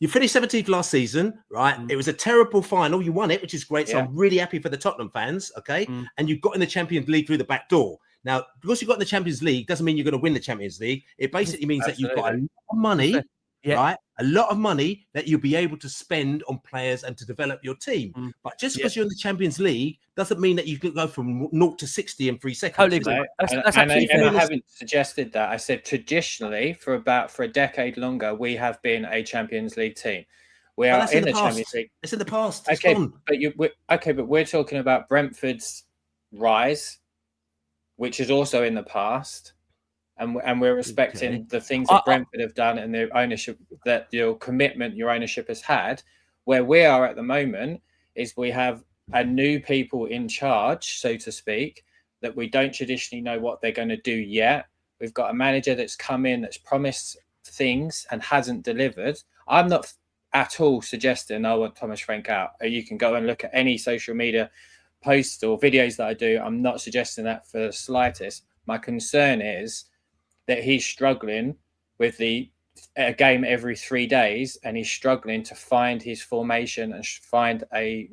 You finished 17th last season, right? It was a terrible final. You won it, which is great. So I'm really happy for the Tottenham fans. Okay, and you got in the Champions League through the back door. Now, because you got in the Champions League doesn't mean you're going to win the Champions League. It basically means that you've got a lot of money, right? A lot of money that you'll be able to spend on players and to develop your team. But just because you're in the Champions League doesn't mean that you can go from 0 to 60 in 3 seconds. Totally agree. I haven't suggested that. I said traditionally for a decade longer, we have been a Champions League team. We are in the Champions League. It's in the past. But we're talking about Brentford's rise, which is also in the past, and we're respecting the things that Brentford have done and the ownership, that your commitment, your ownership has had. Where we are at the moment is we have a new people in charge, so to speak, that we don't traditionally know what they're going to do yet. We've got a manager that's come in that's promised things and hasn't delivered. I'm not at all suggesting I want Thomas Frank out. You can go and look at any social media posts or videos that I do. I'm not suggesting that for the slightest. My concern is that he's struggling with a game every 3 days, and he's struggling to find his formation and find a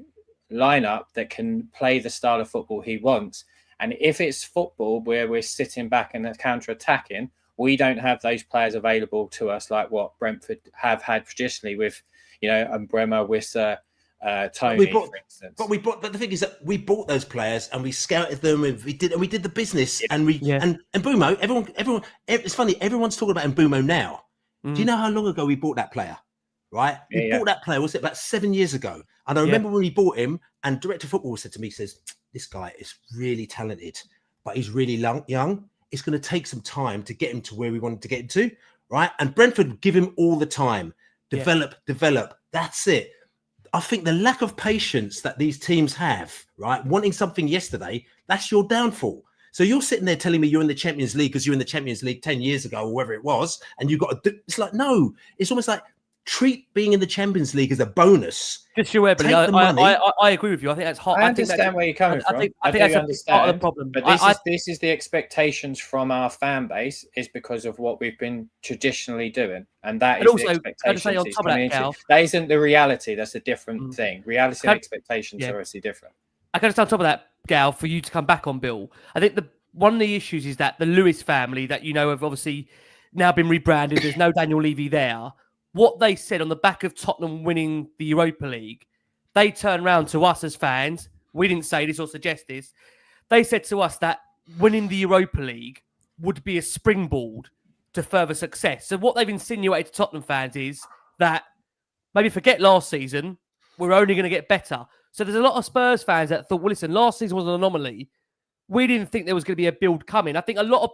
lineup that can play the style of football he wants. And if it's football where we're sitting back and counter-attacking, we don't have those players available to us like what Brentford have had traditionally with, Umbrella, Wissa, Tony, for instance. But the thing is that we bought those players and we scouted them and we did the business and Mbumo. Everyone. It's funny. Everyone's talking about Mbumo now. Do you know how long ago we bought that player? Right, we bought that player. Was it about 7 years ago? And I remember when we bought him, and Director of Football said to me, he says, "This guy is really talented, but he's really young. It's going to take some time to get him to where we wanted to get him to." Right, and Brentford give him all the time. Develop. That's it. I think the lack of patience that these teams have, right, wanting something yesterday, that's your downfall. So you're sitting there telling me you're in the Champions League because you're in the Champions League 10 years ago or whatever it was, and you've got to. It's like, no, it's almost like treat being in the Champions League as a bonus. Just your Ebony, I agree with you. I think that's hard. I understand where you're coming from. I think that's part of the problem. But this is the expectations from our fan base, is because of what we've been traditionally doing, and that is also, the expectations. On top of that, Cal, that isn't the reality. That's a different thing. Reality and expectations are obviously different. I can just on top of that, Gal, for you to come back on Bill. I think one of the issues is that the Lewis family that have obviously now been rebranded. There's no Daniel Levy there. What they said on the back of Tottenham winning the Europa League, they turned around to us as fans. We didn't say this or suggest this. They said to us that winning the Europa League would be a springboard to further success. So what they've insinuated to Tottenham fans is that maybe forget last season, we're only going to get better. So there's a lot of Spurs fans that thought, well, listen, last season was an anomaly. We didn't think there was going to be a build coming. I think a lot of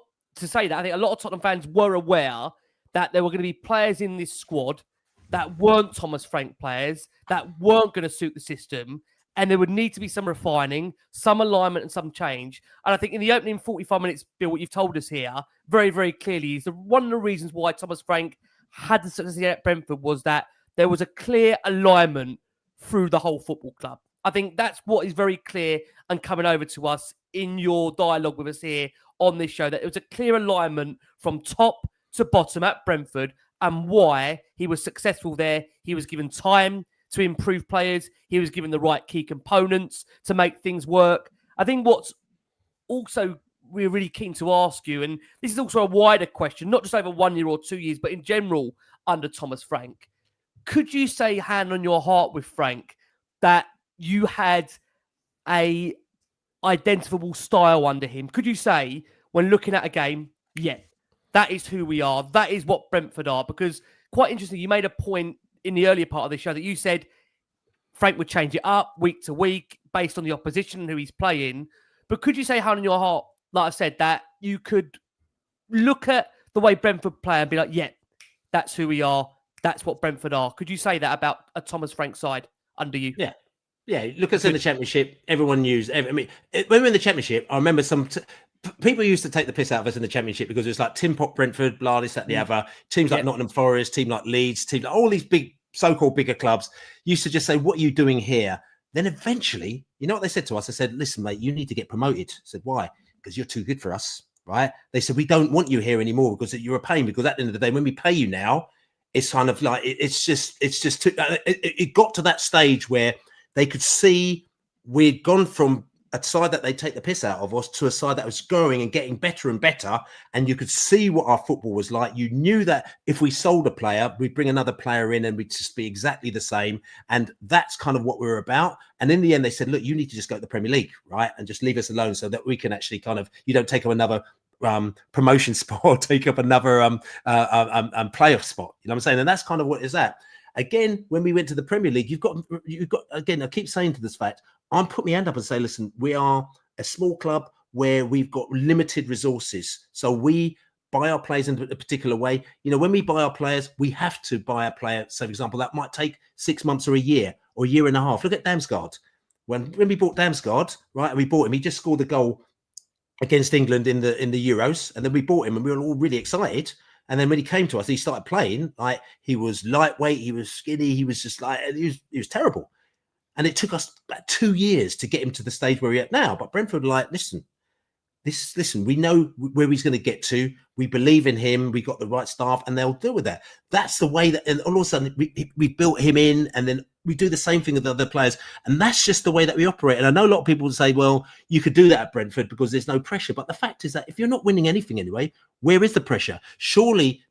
Tottenham fans were aware that there were going to be players in this squad that weren't Thomas Frank players, that weren't going to suit the system, and there would need to be some refining, some alignment, and some change. And I think in the opening 45 minutes, Bill, what you've told us here very, very clearly is one of the reasons why Thomas Frank had the success at Brentford was that there was a clear alignment through the whole football club. I think that's what is very clear and coming over to us in your dialogue with us here on this show, that it was a clear alignment from top to bottom at Brentford and why he was successful there. He was given time to improve players. He was given the right key components to make things work. I think what's also we're really keen to ask you, and this is also a wider question, not just over 1 year or 2 years, but in general under Thomas Frank. Could you say, hand on your heart with Frank, that you had a identifiable style under him? Could you say, when looking at a game, yeah, that is who we are, that is what Brentford are? Because quite interesting, you made a point in the earlier part of the show that you said Frank would change it up week to week based on the opposition and who he's playing. But could you say, hand on your heart, like I said, that you could look at the way Brentford play and be like, yeah, that's who we are, that's what Brentford are? Could you say that about a Thomas Frank side under you? Yeah. Yeah, look at us in the Championship. Everyone used. I mean, when we were in the Championship, I remember people used to take the piss out of us in the Championship because it was like Tin Pot Brentford, blah, this, that, the other. Teams like Nottingham Forest, team like Leeds, teams like all these big, so-called bigger clubs used to just say, "What are you doing here?" Then eventually, you know what they said to us? They said, "Listen, mate, you need to get promoted." I said, "Why?" Because you're too good for us, right? They said, "We don't want you here anymore because you're a pain." Because at the end of the day, when we pay you now, it's kind of like it's just too, it got to that stage where they could see we'd gone from a side that they take the piss out of us to a side that was growing and getting better and better. And you could see what our football was like. You knew that if we sold a player, we'd bring another player in and we'd just be exactly the same. And that's kind of what we were about. And in the end, they said, look, you need to just go to the Premier League, right? And just leave us alone so that we can actually kind of, you don't take up another promotion spot or take up another playoff spot. You know what I'm saying? And that's kind of what is that. Again, when we went to the Premier League, you've got again, I keep saying to this fact, I'm put my hand up and say, listen, we are a small club where we've got limited resources. So we buy our players in a particular way. You know, when we buy our players, we have to buy a player. So, for example, that might take 6 months or a year and a half. Look at Damsgaard. When we bought Damsgaard, right, and we bought him, he just scored a goal against England in the Euros. And then we bought him and we were all really excited. And then when he came to us, he started playing, like he was lightweight, he was skinny, he was just like, he was terrible. And it took us about 2 years to get him to the stage where we're at now. But Brentford were like, listen, we know where he's going to get to. We believe in him. We got the right staff and they'll deal with that. That's the way that, and all of a sudden we built him in and then we do the same thing with the other players. And that's just the way that we operate. And I know a lot of people would say, well, you could do that at Brentford because there's no pressure. But the fact is that if you're not winning anything anyway, where is the pressure? Surely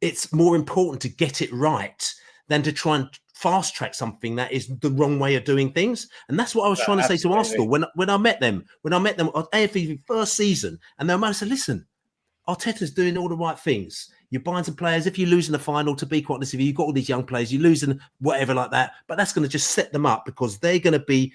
it's more important to get it right than to try and fast track something that is the wrong way of doing things. And that's what I was trying to say to Arsenal when I met them on AFC first season. And they might have said, listen, Arteta's doing all the right things. You're buying some players. If you lose in the final, to be quite honest with you, you've got all these young players, you're losing whatever like that. But that's going to just set them up because they're going to be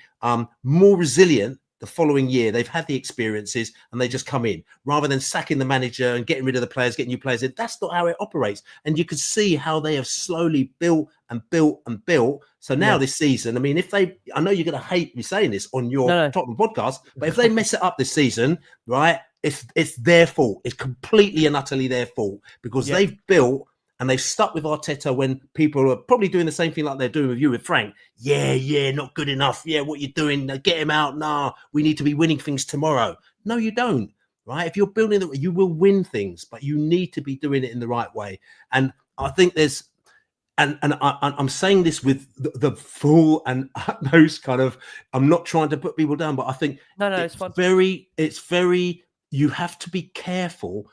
more resilient the following year. They've had the experiences and they just come in rather than sacking the manager and getting rid of the players, getting new players in. That's not how it operates. And you can see how they have slowly built and built and built. So now this season, I mean, I know you're going to hate me saying this on your Tottenham podcast, but if they mess it up this season, right, it's their fault. It's completely and utterly their fault because they've built and they've stuck with Arteta when people are probably doing the same thing like they're doing with you with Frank. Yeah, not good enough. Yeah, what you doing? Get him out. Nah, we need to be winning things tomorrow. No, you don't, right? If you're building it, you will win things, but you need to be doing it in the right way. And I think there's, and I'm saying this with the full and utmost kind of, I'm not trying to put people down, but I think it's fun. It's very, you have to be careful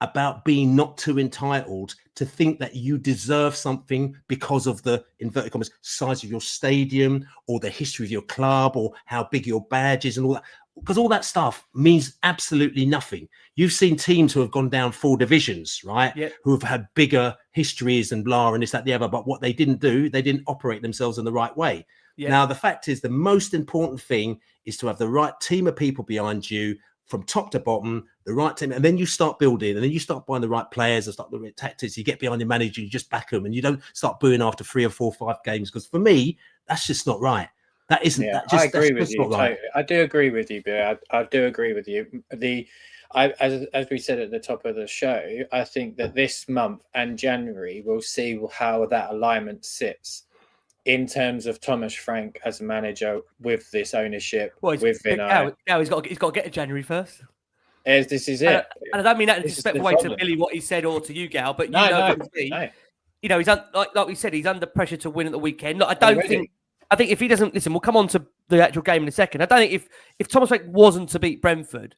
about being not too entitled to think that you deserve something because of the, inverted commas, size of your stadium or the history of your club or how big your badge is and all that. Because all that stuff means absolutely nothing. You've seen teams who have gone down 4 divisions, right? Yep. Who have had bigger histories and blah and this, that, the other. But what they didn't do, they didn't operate themselves in the right way. Yep. Now, the fact is the most important thing is to have the right team of people behind you from top to bottom, the right team, and then you start building, and then you start buying the right players and start the right tactics. You get behind your manager, you just back them, and you don't start booing after 3 or 4 or 5 games. Because for me, that's just not right. That isn't. Yeah, that just, I agree with that's you. Not right. I do agree with you, Bill. I do agree with you. As we said at the top of the show, I think that this month and January we'll see how that alignment sits in terms of Thomas Frank as a manager with this ownership. With he's got to get to January first. This is it. And I don't mean that to disrespectful way to Billy what he said or to you, Gal, but he's like we said, he's under pressure to win at the weekend. Look, I think if he doesn't listen, we'll come on to the actual game in a second. I don't think if Thomas Frank wasn't to beat Brentford,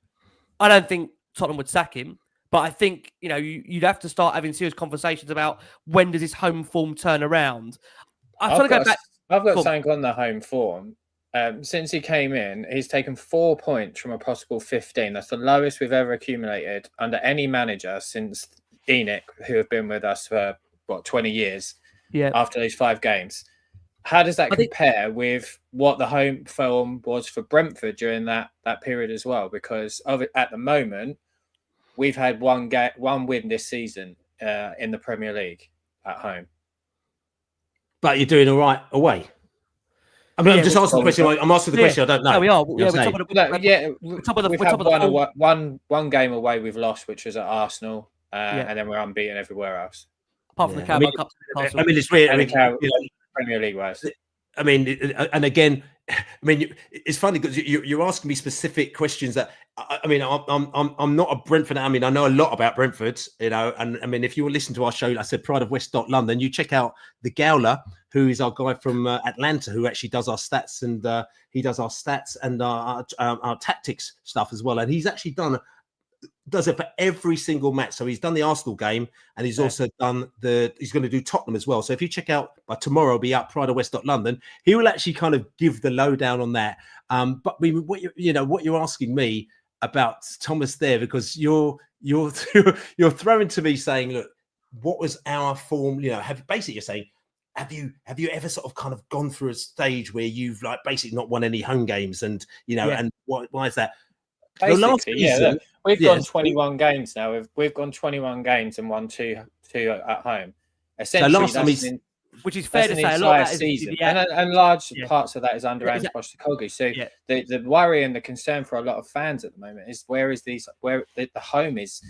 I don't think Tottenham would sack him. But I think you'd have to start having serious conversations about when does his home form turn around. I've got something on the home form. Since he came in, he's taken 4 points from a possible 15. That's the lowest we've ever accumulated under any manager since Enoch, who have been with us for 20 years. Yeah. After those 5 games, how does that compare with what the home form was for Brentford during that period as well? Because at the moment, we've had one win this season in the Premier League at home. But you're doing all right away. I mean, I'm just asking the question. I'm asking the question. I don't know. No, we are. We're top of the. We've had one game away we've lost, which was at Arsenal, and then we're unbeaten everywhere else. Apart from the Carabao Cup. I mean, it's weird. Premier League wise. I mean, and again, I mean, it's funny because you're asking me specific questions that I mean, I'm not a Brentford. I mean, I know a lot about Brentford, and I mean, if you listen to our show, like I said, Pride of West London, you check out the Gowler, who is our guy from Atlanta, who actually does our stats and he does our stats and our tactics stuff as well, and he's actually does it for every single match. So he's done the Arsenal game, and he's also done he's going to do Tottenham as well. So if you check out by tomorrow, will be out Pride of West London. He will actually kind of give the lowdown on that. But what you're asking me about Thomas there, because you're throwing to me saying, look, what was our form? You're saying, have you ever sort of kind of gone through a stage where you've like basically not won any home games, and and why is that? Basically, we've gone 21 games now. We've gone 21 games and won two at home. Essentially, which is fair to say, a lot of that season, and large parts of that is under Ange Postecoglou. So the worry and the concern for a lot of fans at the moment is where the home is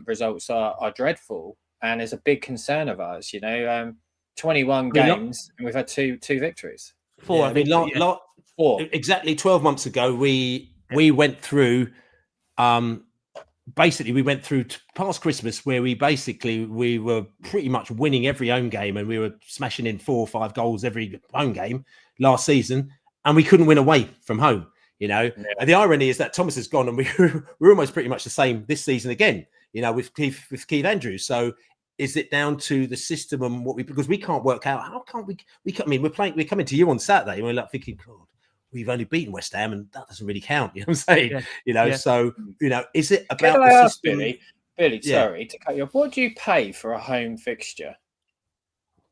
results are dreadful, and it's a big concern of ours. 21 games, and we've had two victories. 4, I mean, 4. Exactly 12 months ago, we went through we went through past Christmas where we were pretty much winning every home game, and we were smashing in 4 or 5 goals every home game last season, and we couldn't win away from home. And the irony is that Thomas has gone, and we're almost pretty much the same this season again, with Keith Andrews. So is it down to the system and because we can't work out, how can't we I mean, we're coming to you on Saturday and we're like thinking, God, we've only beaten West Ham, and that doesn't really count. You know what I'm saying? So, is it about the system? Billy, sorry to cut you off. What do you pay for a home fixture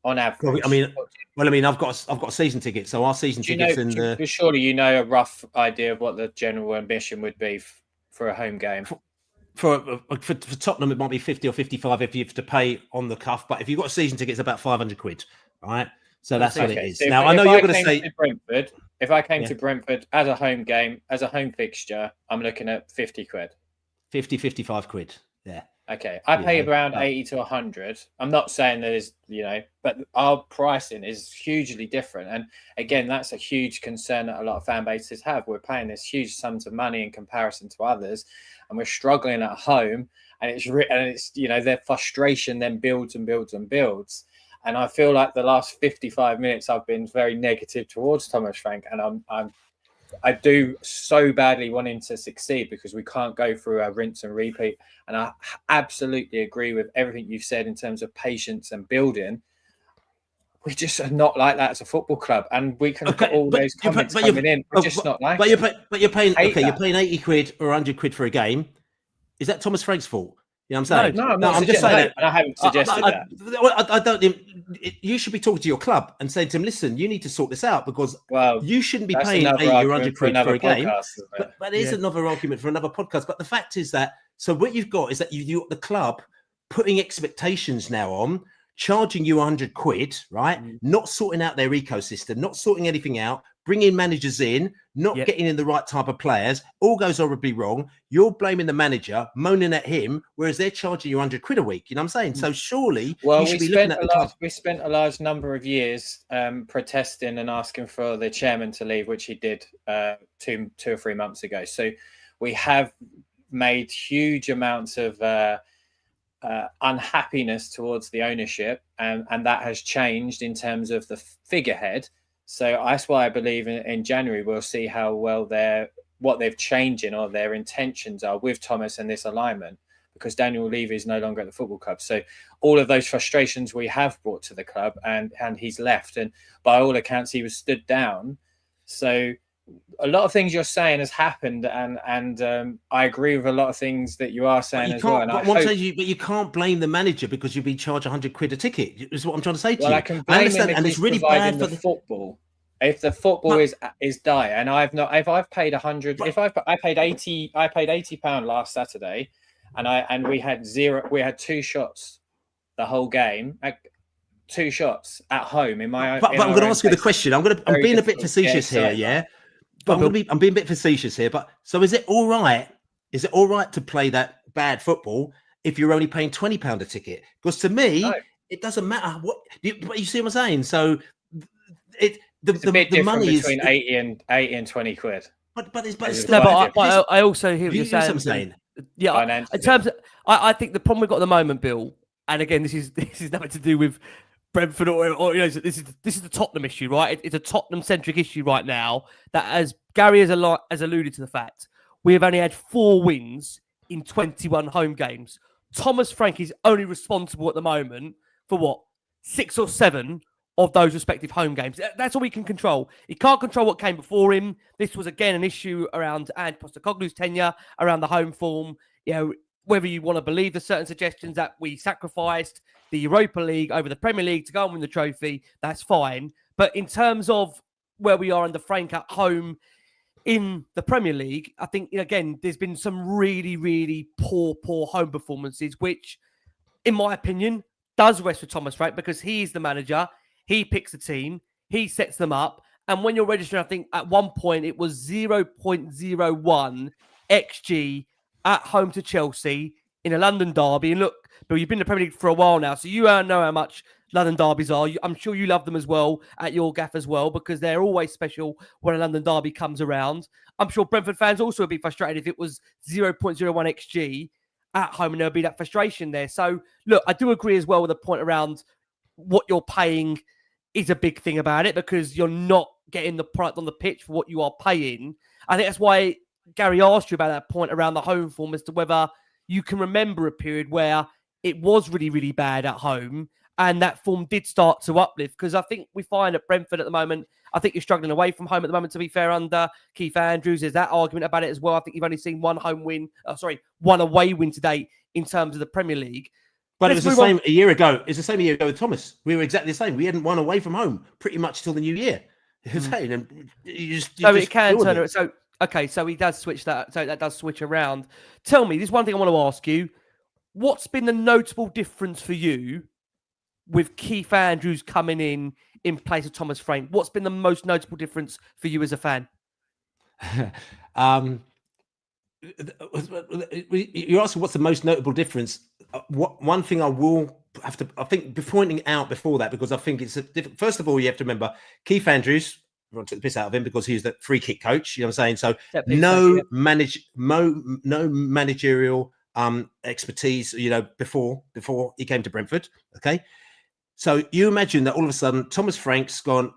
on average? I've got season tickets. So our season tickets surely you know a rough idea of what the general ambition would be for a home game. For Tottenham, it might be 50 or 55 if you have to pay on the cuff. But if you've got a season ticket, it's about 500 quid, right? So that's what it is. So now, I know you're going to say Brentford. If I came to Brentford as a home game, as a home fixture, I'm looking at 50 quid. 50, 55 quid. Yeah. Okay. I pay around 80 to 100. I'm not saying there's, but our pricing is hugely different. And again, that's a huge concern that a lot of fan bases have. We're paying this huge sums of money in comparison to others, and we're struggling at home. And it's their frustration then builds and builds and builds. And I feel like the last 55 minutes I've been very negative towards Thomas Frank, and I do so badly want him to succeed because we can't go through a rinse and repeat. And I absolutely agree with everything you've said in terms of patience and building. We just are not like that as a football club, and we can look at all those comments coming in. We're just not like. But you're paying 80 quid or 100 quid for a game. Is that Thomas Frank's fault? You know what I'm saying? No, I'm just saying that. I haven't suggested that. I don't. You should be talking to your club and saying to him, "Listen, you need to sort this out because you shouldn't be paying 80 or 100 quid for a game." But it is another argument for another podcast. But the fact is that what you've got is that you've got the club putting expectations now on, charging you 100 quid, right? Not sorting out their ecosystem, not sorting anything out, bringing managers in, not getting in the right type of players. All goes horribly wrong. You're blaming the manager, moaning at him, whereas they're charging you 100 quid a week. You know what I'm saying? So surely you should be looking at the club. We spent a large number of years protesting and asking for the chairman to leave, which he did 2 or 3 months ago. So we have made huge amounts of unhappiness towards the ownership, and that has changed in terms of the figurehead. So that's why I believe in January we'll see how well what they've changed in or their intentions are with Thomas and this alignment, because Daniel Levy is no longer at the football club. So all of those frustrations we have brought to the club, and he's left, and by all accounts he was stood down. So a lot of things you're saying has happened, and I agree with a lot of things that you are saying as well. And but you can't blame the manager because you've been charged £100 a ticket. Is what I'm trying to say to you. I can blame him if and it's really bad for the football. If the football is dire, and I've paid 100, I paid £80 last Saturday, and we had 2 shots the whole game. 2 shots at home in my own. But I'm going to ask you the question. I'm being a bit facetious here, yeah. But I'm being a bit facetious here. But so is it all right? Is it all right to play that bad football if you're only paying £20 a ticket? Because to me, it doesn't matter what you see what I'm saying. So it's a bit the different money between 80 and 20 quid. But it's still. No, but I also hear what you're saying. What I'm saying. Yeah, in terms of, I think the problem we've got at the moment, Bill, and again, this is nothing to do with Brentford or this is the Tottenham issue, right? It's a Tottenham centric issue right now. That, as Gary has alluded to the fact, we have only had 4 wins in 21 home games. Thomas Frank is only responsible at the moment for 6 or 7 of those respective home games. That's all we can control. He can't control what came before him. This was again an issue around Ange Postecoglou's tenure, around the home form. Whether you want to believe the certain suggestions that we sacrificed the Europa League over the Premier League to go and win the trophy, that's fine. But in terms of where we are under Frank at home in the Premier League, I think, again, there's been some really, really poor home performances, which, in my opinion, does rest with Thomas Frank, because he's the manager. He picks the team. He sets them up. And when you're registering, I think at one point it was 0.01 XG at home to Chelsea in a London derby. And look, Bill, you've been in the Premier League for a while now, so you know how much London derbies are. I'm sure you love them as well at your gaff as well, because they're always special when a London derby comes around. I'm sure Brentford fans also would be frustrated if it was 0.01 XG at home, and there'll be that frustration there. So, look, I do agree as well with the point around what you're paying is a big thing about it, because you're not getting the product on the pitch for what you are paying. I think that's why Gary asked you about that point around the home form, as to whether you can remember a period where it was really, really bad at home and that form did start to uplift. Because I think we find at Brentford at the moment, I think you're struggling away from home at the moment, to be fair, under Keith Andrews. There's that argument about it as well. I think you've only seen one away win to date in terms of the Premier League. But it was the same a year ago. It's the same a year ago with Thomas. We were exactly the same. We hadn't won away from home pretty much till the new year. So it can turn it. So, okay, so he does switch that. So that does switch around. Tell me, this is one thing I want to ask you. What's been the notable difference for you with Keith Andrews coming in place of Thomas Frank? What's been the most notable difference for you as a fan? You're asking what's the most notable difference. One thing I will have to, I think, be pointing out before that, because I think it's first of all, you have to remember Keith Andrews. Everyone took the piss out of him because he was the free kick coach. You know what I'm saying? So no managerial expertise. Before he came to Brentford. Okay, so you imagine that all of a sudden Thomas Frank's gone.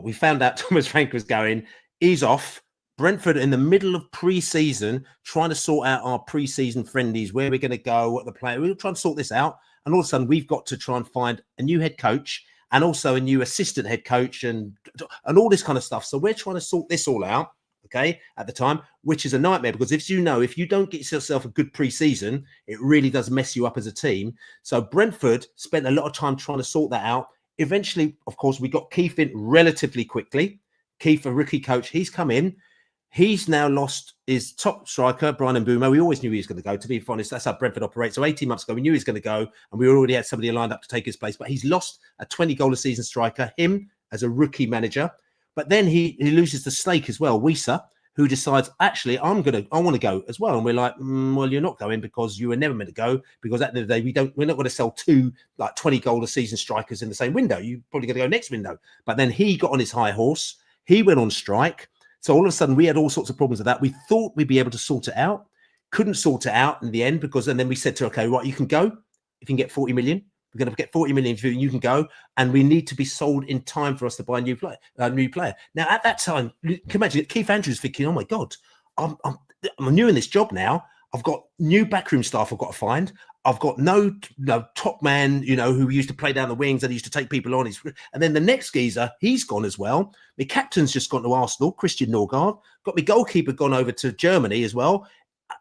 We found out Thomas Frank was going. He's off. Brentford in the middle of pre-season, trying to sort out our pre-season friendlies, where we're going to go, what the player. We're trying to sort this out, and all of a sudden we've got to try and find a new head coach and also a new assistant head coach and all this kind of stuff. So we're trying to sort this all out, okay, at the time, which is a nightmare, because if you don't get yourself a good pre-season, it really does mess you up as a team. So Brentford spent a lot of time trying to sort that out. Eventually, of course, we got Keith in relatively quickly. Keith, a rookie coach, he's come in. He's now lost his top striker, Brian Mbeumo. We always knew he was going to go, to be honest. That's how Brentford operates. So 18 months ago, we knew he was going to go, and we already had somebody lined up to take his place. But he's lost a 20-goal-a-season striker, him as a rookie manager. But then he loses the snake as well, Wisa, who decides, actually, I want to go as well. And we're like, well, you're not going because you were never meant to go, because at the end of the day, we're not going to sell 2 20-goal-a-season strikers in the same window. You're probably going to go next window. But then he got on his high horse. He went on strike. So all of a sudden, we had all sorts of problems with that. We thought we'd be able to sort it out. Couldn't sort it out in the end, and then we said to her, okay, right, you can go. if you can get 40 million. We're going to get 40 million for you can go, and we need to be sold in time for us to buy a new player. Now, at that time, you can imagine Keith Andrews thinking, oh my God, I'm new in this job now. I've got new backroom staff I've got to find. I've got no top man, who used to play down the wings and used to take people on. And then the next geezer, he's gone as well. My captain's just gone to Arsenal, Christian Norgard. Got my goalkeeper gone over to Germany as well.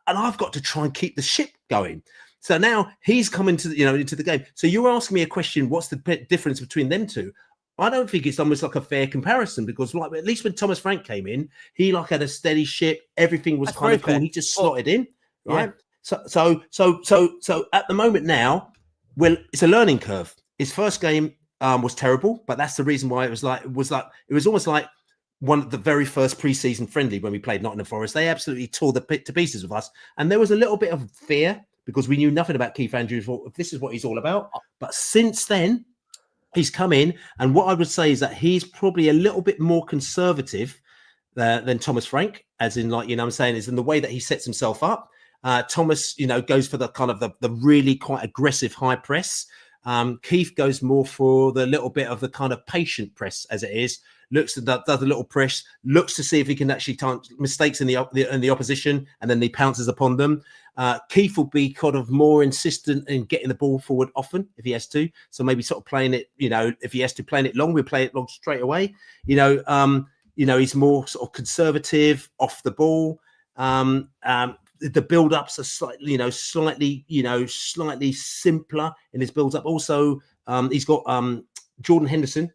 And I've got to try and keep the ship going. So now he's come into the game. So you're asking me a question, what's the difference between them two? I don't think it's almost like a fair comparison, because at least when Thomas Frank came in, he had a steady ship. Everything was kind of cool. He just slotted in, right? Yeah. So at the moment now, well, it's a learning curve. His first game was terrible, but that's the reason why it was almost like one of the very first pre-season friendly when we played Nottingham Forest. They absolutely tore the pit to pieces with us, and there was a little bit of fear because we knew nothing about Keith Andrews. This is what he's all about. But since then, he's come in, and what I would say is that he's probably a little bit more conservative than Thomas Frank, as in I'm saying, is in the way that he sets himself up. Thomas, goes for the kind of the really quite aggressive high press. Keith goes more for the little bit of the kind of patient press, as it is. Does a little press, looks to see if he can actually time mistakes in the opposition, and then he pounces upon them. Keith will be kind of more insistent in getting the ball forward often if he has to. So maybe sort of playing it, if he has to play it long, we'll play it long straight away. He's more sort of conservative off the ball. The build-ups are slightly simpler in his build-up. Also, he's got Jordan Henderson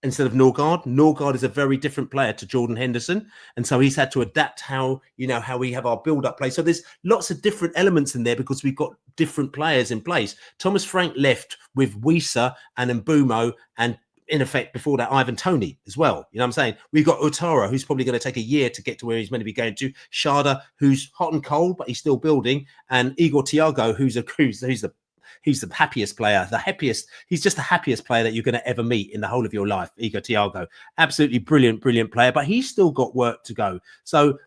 instead of Norgard. Norgard is a very different player to Jordan Henderson, and so he's had to adapt how we have our build-up play. So there's lots of different elements in there because we've got different players in place. Thomas Frank left with Wieser and Mbumo, and in effect before that Ivan Toney as well. You know what I'm saying? We've got Utara, who's probably going to take a year to get to where he's meant to be going to. Sharda, who's hot and cold, but he's still building. And Igor Thiago, who's the happiest player, he's just the happiest player that you're going to ever meet in the whole of your life, Igor Thiago. Absolutely brilliant player, but he's still got work to go. So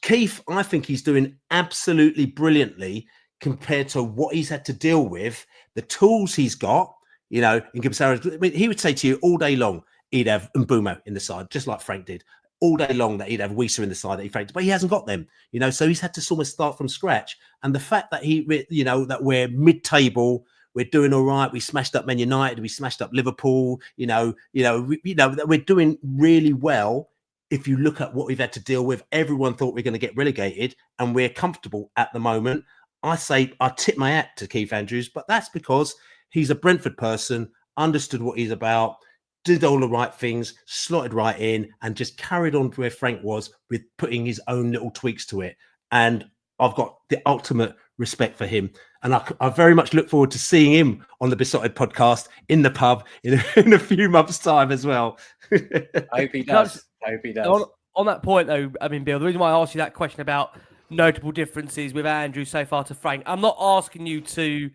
Keith, I think he's doing absolutely brilliantly compared to what he's had to deal with, the tools he's got. In comparison, he would say to you all day long, he'd have Mbumo in the side, just like Frank did. All day long that he'd have Wieser in the side that he Frank, but he hasn't got them. So he's had to sort of start from scratch. And the fact that that we're mid-table, we're doing all right. We smashed up Man United, we smashed up Liverpool. That we're doing really well. If you look at what we've had to deal with, everyone thought we're going to get relegated, and we're comfortable at the moment. I tip my hat to Keith Andrews, but that's because he's a Brentford person, understood what he's about, did all the right things, slotted right in, and just carried on to where Frank was with putting his own little tweaks to it. And I've got the ultimate respect for him. And I very much look forward to seeing him on the Besotted podcast in the pub in a few months' time as well. I hope he does. On that point, though, Bill, the reason why I asked you that question about notable differences with Andrew so far to Frank, I'm not asking you to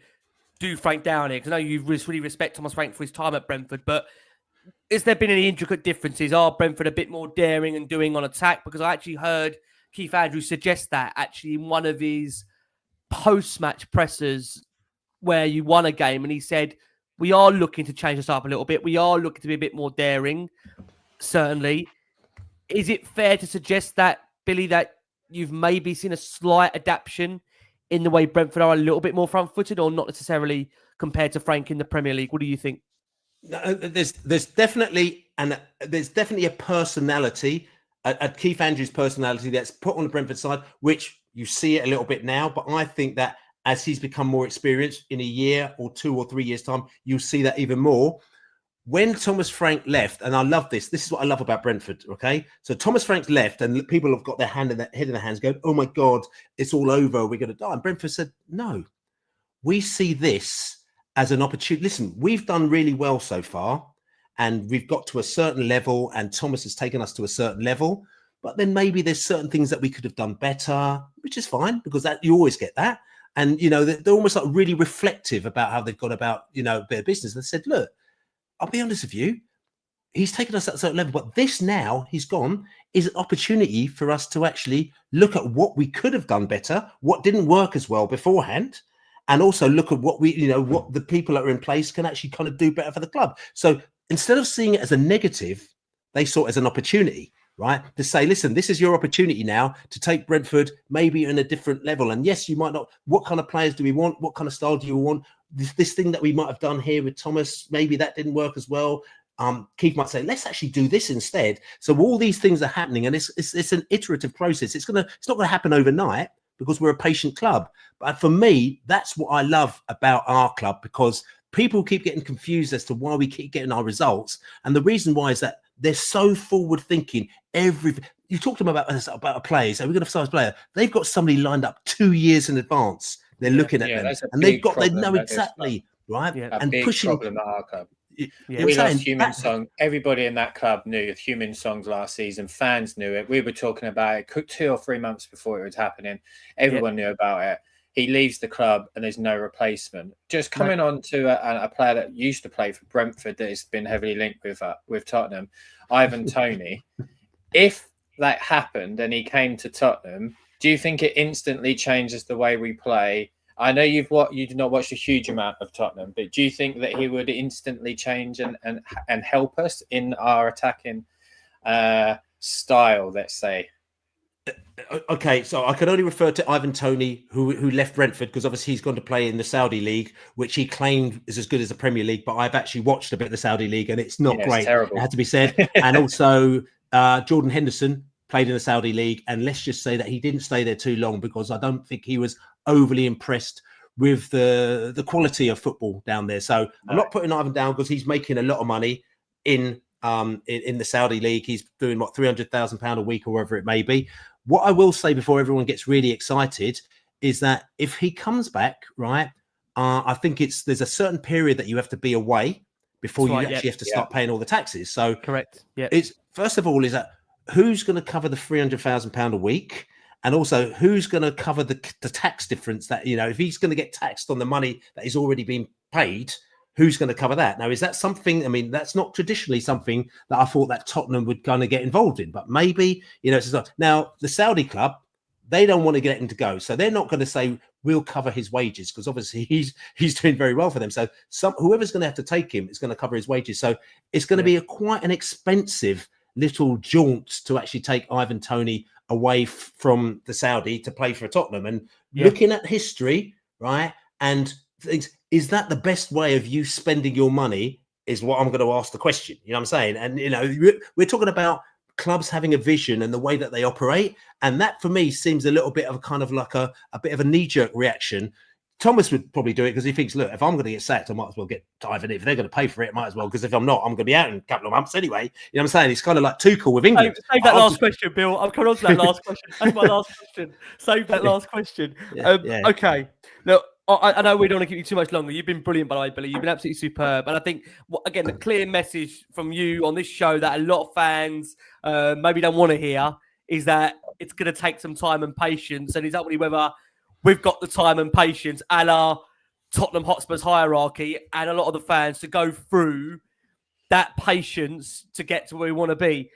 do Frank down here, because I know you really respect Thomas Frank for his time at Brentford, but has there been any intricate differences? Are Brentford a bit more daring and doing on attack? Because I actually heard Keith Andrews suggest that actually in one of his post-match pressers where you won a game, and he said, we are looking to change this up a little bit. We are looking to be a bit more daring, certainly. Is it fair to suggest that, Billy, that you've maybe seen a slight adaptation in the way Brentford are a little bit more front-footed, or not necessarily compared to Frank in the Premier League? What do you think? There's definitely a personality, a Keith Andrews personality that's put on the Brentford side, which you see it a little bit now. But I think that as he's become more experienced in a year or 2 or 3 years' time, you'll see that even more. When Thomas Frank left, and I love this. This is what I love about Brentford. Okay, so Thomas Frank's left, and people have got their head in their hands, going, "Oh my God, it's all over. We're going to die." And Brentford said, "No, we see this as an opportunity. Listen, we've done really well so far, and we've got to a certain level, and Thomas has taken us to a certain level. But then maybe there's certain things that we could have done better, which is fine, because that you always get that. And they're almost like really reflective about how they've gone about their business. They said, look, I'll be honest with you, he's taken us at a certain level, but this now he's gone is an opportunity for us to actually look at what we could have done better, what didn't work as well beforehand, and also look at what what the people that are in place can actually kind of do better for the club. So instead of seeing it as a negative, they saw it as an opportunity, right? To say, listen, this is your opportunity now to take Brentford maybe in a different level. And yes, you might not. What kind of players do we want? What kind of style do you want? This thing that we might have done here with Thomas, maybe that didn't work as well. Keith might say, let's actually do this instead. So all these things are happening, and it's an iterative process. It's not going to happen overnight because we're a patient club. But for me, that's what I love about our club, because people keep getting confused as to why we keep getting our results. And the reason why is that they're so forward thinking. You talked to them about a player. So we're going to sign a player. They've got somebody lined up 2 years in advance. They're looking at them, and they know exactly, right? A and big pushing problem at our club. Yeah. We lost Song. Everybody in that club knew Songs last season. Fans knew it. We were talking about it 2 or 3 months before it was happening. Everyone knew about it. He leaves the club and there's no replacement. Just coming on to a player that used to play for Brentford that has been heavily linked with Tottenham, Ivan Toney. If that happened and he came to Tottenham, do you think it instantly changes the way we play? I know you did not watch a huge amount of Tottenham, but do you think that he would instantly change and help us in our attacking style, let's say? Okay, so I can only refer to Ivan Toney, who left Brentford, because obviously he's gone to play in the Saudi League, which he claimed is as good as the Premier League. But I've actually watched a bit of the Saudi League, and it's not great. It's terrible. It had to be said. And also Jordan Henderson played in the Saudi League, and let's just say that he didn't stay there too long, because I don't think he was overly impressed with the quality of football down there. So I'm not putting Ivan down, because he's making a lot of money in the Saudi League. He's doing what, £300,000 a week or whatever it may be. What I will say before everyone gets really excited is that if he comes back, right, I think there's a certain period that you have to be away before you actually have to start paying all the taxes. So correct. Yeah. It's first of all is that who's going to cover the £300,000 a week, and also who's going to cover the tax difference that, if he's going to get taxed on the money that is already being paid, who's going to cover that? Now, is that something? I mean, that's not traditionally something that I thought that Tottenham would kind of get involved in, but maybe, it's not. Now, the Saudi club, they don't want to get him to go, so they're not going to say we'll cover his wages, because obviously he's doing very well for them. So whoever's going to have to take him is going to cover his wages. So it's going to be quite an expensive little jaunt to actually take Ivan Toney away from the Saudi to play for Tottenham. And looking at history, right, and things, is that the best way of you spending your money, is what I'm going to ask the question. You know what I'm saying? And, we're talking about clubs having a vision and the way that they operate. And that, for me, seems a little bit of kind of like a bit of a knee-jerk reaction. Thomas would probably do it because he thinks, look, if I'm going to get sacked, I might as well get Ivan. If they're going to pay for it, I might as well, because if I'm not, I'm going to be out in a couple of months anyway. You know what I'm saying? It's kind of like Tuchel with England. Save that last question, Bill. I'm coming on to that last question. That's my last question. Save that last question. Okay. Look, I know we don't want to keep you too much longer. You've been brilliant, by the way, Billy. You've been absolutely superb. And I think, again, the clear message from you on this show that a lot of fans maybe don't want to hear is that it's going to take some time and patience. And it's ultimately whether we've got the time and patience, a la Tottenham Hotspur's hierarchy, and a lot of the fans to go through that patience to get to where we want to be.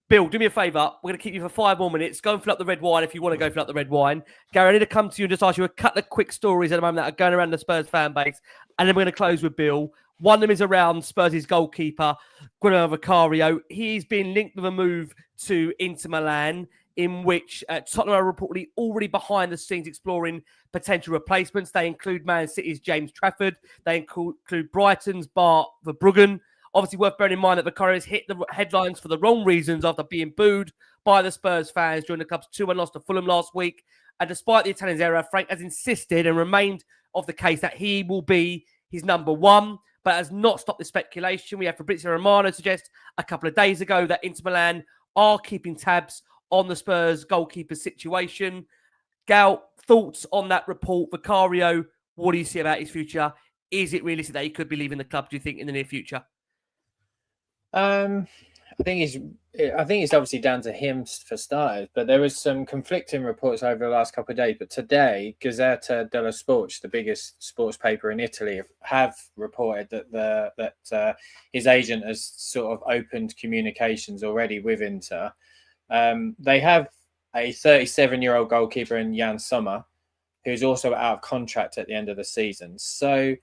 Bill, do me a favour. We're going to keep you for 5 more minutes. Go and fill up the red wine if you want to go fill up the red wine. Gary, I need to come to you and just ask you a couple of quick stories at the moment that are going around the Spurs fan base. And then we're going to close with Bill. One of them is around Spurs' goalkeeper, Vicario. He's been linked with a move to Inter Milan, in which Tottenham are reportedly already behind the scenes exploring potential replacements. They include Man City's James Trafford. They include Brighton's Bart Verbruggen. Obviously, worth bearing in mind that Vicario has hit the headlines for the wrong reasons after being booed by the Spurs fans during the club's 2-1 loss to Fulham last week. And despite the Italian's error, Frank has insisted and remained of the case that he will be his number one, but has not stopped the speculation. We had Fabrizio Romano suggest a couple of days ago that Inter Milan are keeping tabs on the Spurs goalkeeper situation. Gal, thoughts on that report? Vicario, what do you see about his future? Is it realistic that he could be leaving the club, do you think, in the near future? I think it's obviously down to him for starters, but there was some conflicting reports over the last couple of days. But today, Gazzetta dello Sport, the biggest sports paper in Italy, have reported that his agent has sort of opened communications already with Inter. They have a 37-year-old goalkeeper in Jan Sommer, who's also out of contract at the end of the season. So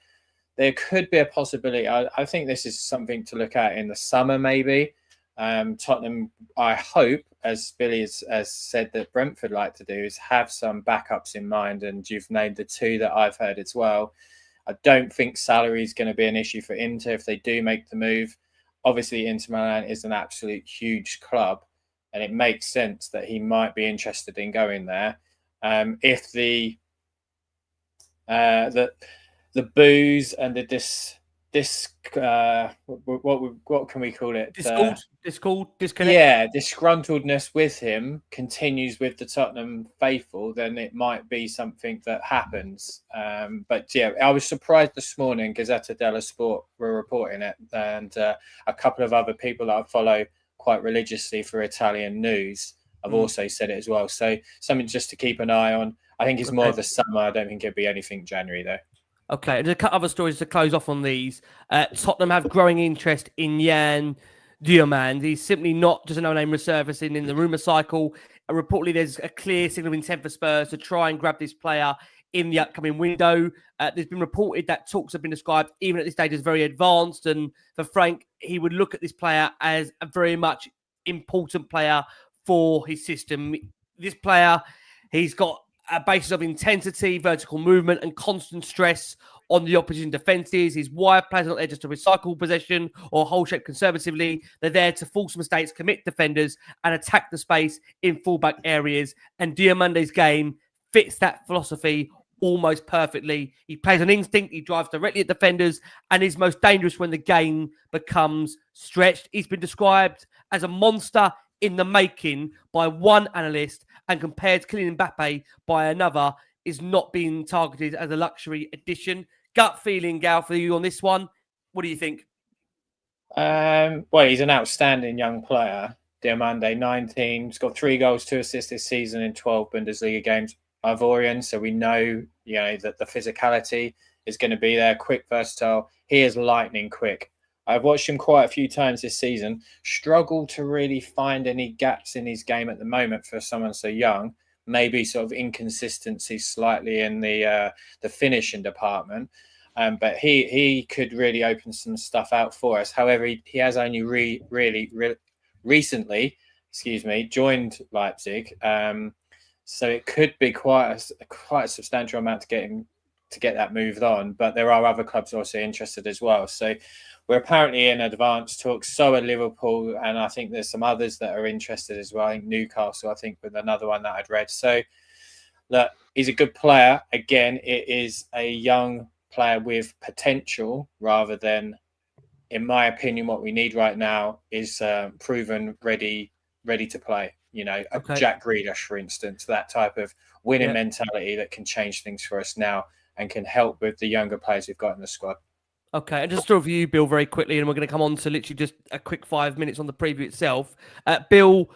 there could be a possibility. I think this is something to look at in the summer, maybe. Tottenham, I hope, as Billy has said that Brentford like to do, is have some backups in mind. And you've named the two that I've heard as well. I don't think salary is going to be an issue for Inter if they do make the move. Obviously, Inter Milan is an absolute huge club, and it makes sense that he might be interested in going there. If the booze and the what can we call it? Disconnect. Yeah, disgruntledness with him continues with the Tottenham faithful, then it might be something that happens. But yeah, I was surprised this morning. Gazzetta dello Sport were reporting it, and a couple of other people that I follow quite religiously for Italian news have also said it as well. So something just to keep an eye on. I think it's more of the summer. I don't think it'd be anything January though. Okay, there's a couple other stories to close off on these. Tottenham have growing interest in Jan Diomande. He's simply not just a no-name resurfacing in the rumour cycle. Reportedly, there's a clear signal of intent for Spurs to try and grab this player in the upcoming window. There's been reported that talks have been described, even at this stage, as very advanced. And for Frank, he would look at this player as a very much important player for his system. This player, he's got a basis of intensity, vertical movement, and constant stress on the opposition defences. His wide players are not there just to recycle possession or hold shape conservatively. They're there to force mistakes, commit defenders, and attack the space in fullback areas. And Diomande's game fits that philosophy almost perfectly. He plays on instinct, he drives directly at defenders, and is most dangerous when the game becomes stretched. He's been described as a monster in the making by one analyst, and compared to Kylian Mbappe by another, is not being targeted as a luxury addition. Gut feeling, Gal, for you on this one. What do you think? Well, he's an outstanding young player. Diomande, 19. He's got 3 goals, 2 assists this season in 12 Bundesliga games. Ivorian, so we know, that the physicality is going to be there. Quick, versatile. He is lightning quick. I've watched him quite a few times this season. Struggle to really find any gaps in his game at the moment for someone so young. Maybe sort of inconsistency slightly in the finishing department. But he could really open some stuff out for us. However, he has only really recently, joined Leipzig. So it could be quite a substantial amount to get that moved on. But there are other clubs also interested as well. So we're apparently in advanced talks. So are Liverpool, and I think there's some others that are interested as well. I think Newcastle, with another one that I'd read. So look, he's a good player. Again, it is a young player with potential rather than, in my opinion, what we need right now is proven ready to play. Jack Grealish, for instance, that type of winning mentality that can change things for us now and can help with the younger players we've got in the squad. Okay, and just to review Bill very quickly, and we're going to come on to literally just a quick 5 minutes on the preview itself. Bill,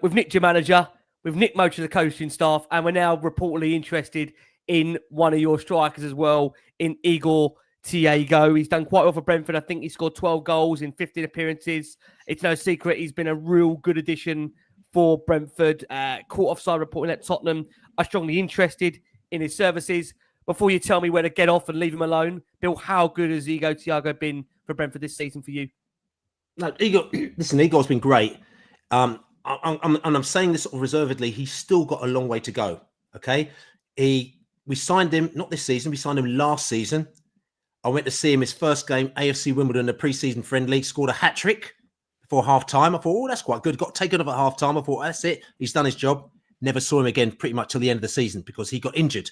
we've nicked your manager, we've nicked most of the coaching staff, and we're now reportedly interested in one of your strikers as well, in Igor Thiago. He's done quite well for Brentford. I think he scored 12 goals in 15 appearances. It's no secret he's been a real good addition for Brentford. Caught offside reporting at Tottenham. I'm strongly interested in his services. Before you tell me where to get off and leave him alone, Bill, how good has Igor Thiago been for Brentford this season for you? No, Igor's been great. I'm saying this sort of reservedly. He's still got a long way to go. Okay, we signed him not this season. We signed him last season. I went to see him his first game, AFC Wimbledon, a pre-season friendly. Scored a hat trick before half time. I thought, that's quite good. Got taken off at half time. I thought, that's it. He's done his job. Never saw him again pretty much till the end of the season because he got injured.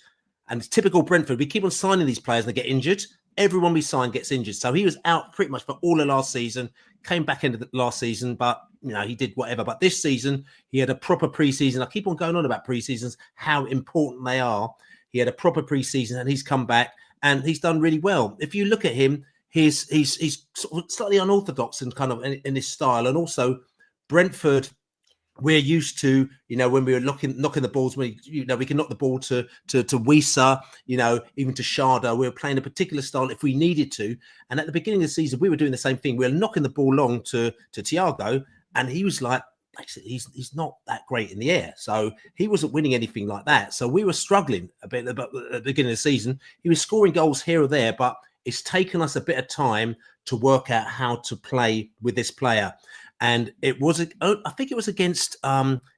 And it's typical Brentford. We keep on signing these players and they get injured. Everyone we sign gets injured. So he was out pretty much for all of last season, came back into the last season, but he did whatever. But this season, he had a proper preseason. I keep on going on about preseasons, how important they are. He had a proper preseason and he's come back and he's done really well. If you look at him, he's sort of slightly unorthodox and kind of in his style. And also Brentford, we're used to, when we were knocking the balls, we can knock the ball to Wisa, even to Sharda. We were playing a particular style if we needed to. And at the beginning of the season, we were doing the same thing. We were knocking the ball long to Thiago, and he was like he's not that great in the air. So he wasn't winning anything like that. So we were struggling a bit at the beginning of the season. He was scoring goals here or there, but it's taken us a bit of time to work out how to play with this player. And it was, I think it was against,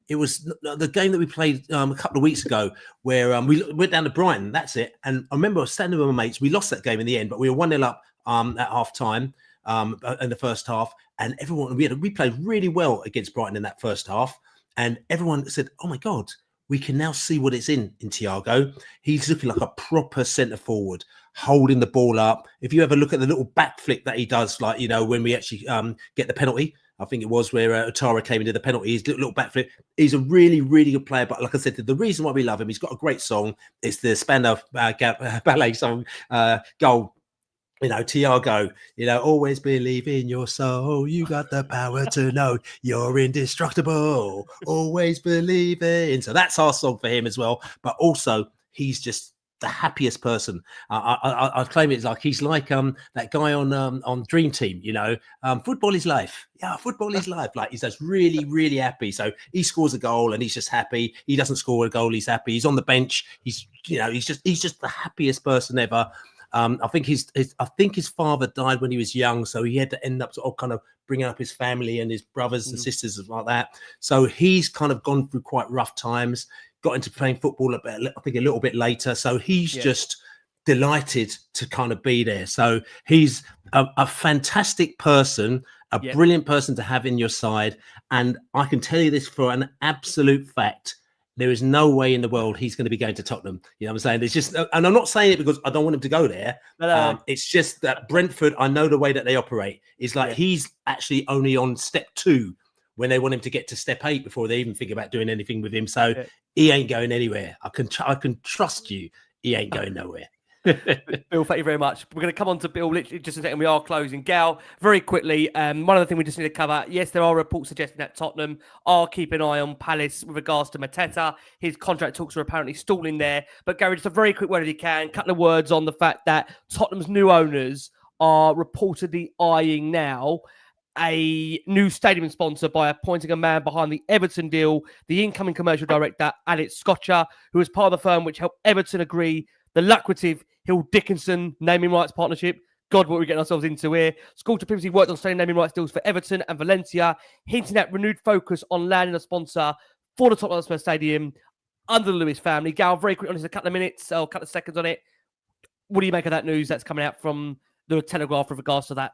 it was the game that we played a couple of weeks ago where we went down to Brighton. That's it. And I remember I was standing with my mates. We lost that game in the end, but we were 1-0 up at half time in the first half. And everyone, we played really well against Brighton in that first half. And everyone said, oh my God, we can now see what it's in Thiago. He's looking like a proper centre forward, holding the ball up. If you ever look at the little back flick that he does, like, when we actually get the penalty, I think it was where Otara came into the penalty, his little backflip. He's a really, really good player. But like I said, the reason why we love him, he's got a great song. It's the Spandau Ballet song, Goal. Thiago, always believe in your soul. You got the power to know you're indestructible. Always believe in. So that's our song for him as well. But also, he's just the happiest person. I claim it's like he's like that guy on Dream Team. Football is life. Yeah, football is life. Like he's just really, really happy. So he scores a goal and he's just happy. He doesn't score a goal, he's happy. He's on the bench. He's just the happiest person ever. I think his father died when he was young, so he had to end up sort of kind of bringing up his family and his brothers and sisters and like that. So he's kind of gone through quite rough times. Got into playing football I think a little bit later. So he's just delighted to kind of be there. So he's a fantastic person, a brilliant person to have in your side. And I can tell you this for an absolute fact. There is no way in the world he's going to be going to Tottenham. You know what I'm saying? It's just, and I'm not saying it because I don't want him to go there. It's just that Brentford, I know the way that they operate. It's like he's actually only on step 2 when they want him to get to step 8 before they even think about doing anything with him. So he ain't going anywhere. I can trust you. He ain't going nowhere. Bill, thank you very much. We're going to come on to Bill literally just a second. We are closing. Gal, very quickly, one other thing we just need to cover. Yes, there are reports suggesting that Tottenham are keeping an eye on Palace with regards to Mateta. His contract talks are apparently stalling there. But Gary, just a very quick word if you can. Couple of words on the fact that Tottenham's new owners are reportedly eyeing now a new stadium sponsor by appointing a man behind the Everton deal, the incoming commercial director, Alex Scotcher, who is part of the firm which helped Everton agree the lucrative Hill-Dickinson naming rights partnership. God, what we're getting ourselves into here. Scotcher previously worked on stadium naming rights deals for Everton and Valencia, hinting at renewed focus on landing a sponsor for the Tottenham Hotspur Stadium under the Lewis family. Gal, very quick on this, a couple of minutes or a couple of seconds on it. What do you make of that news that's coming out from the Telegraph with regards to that?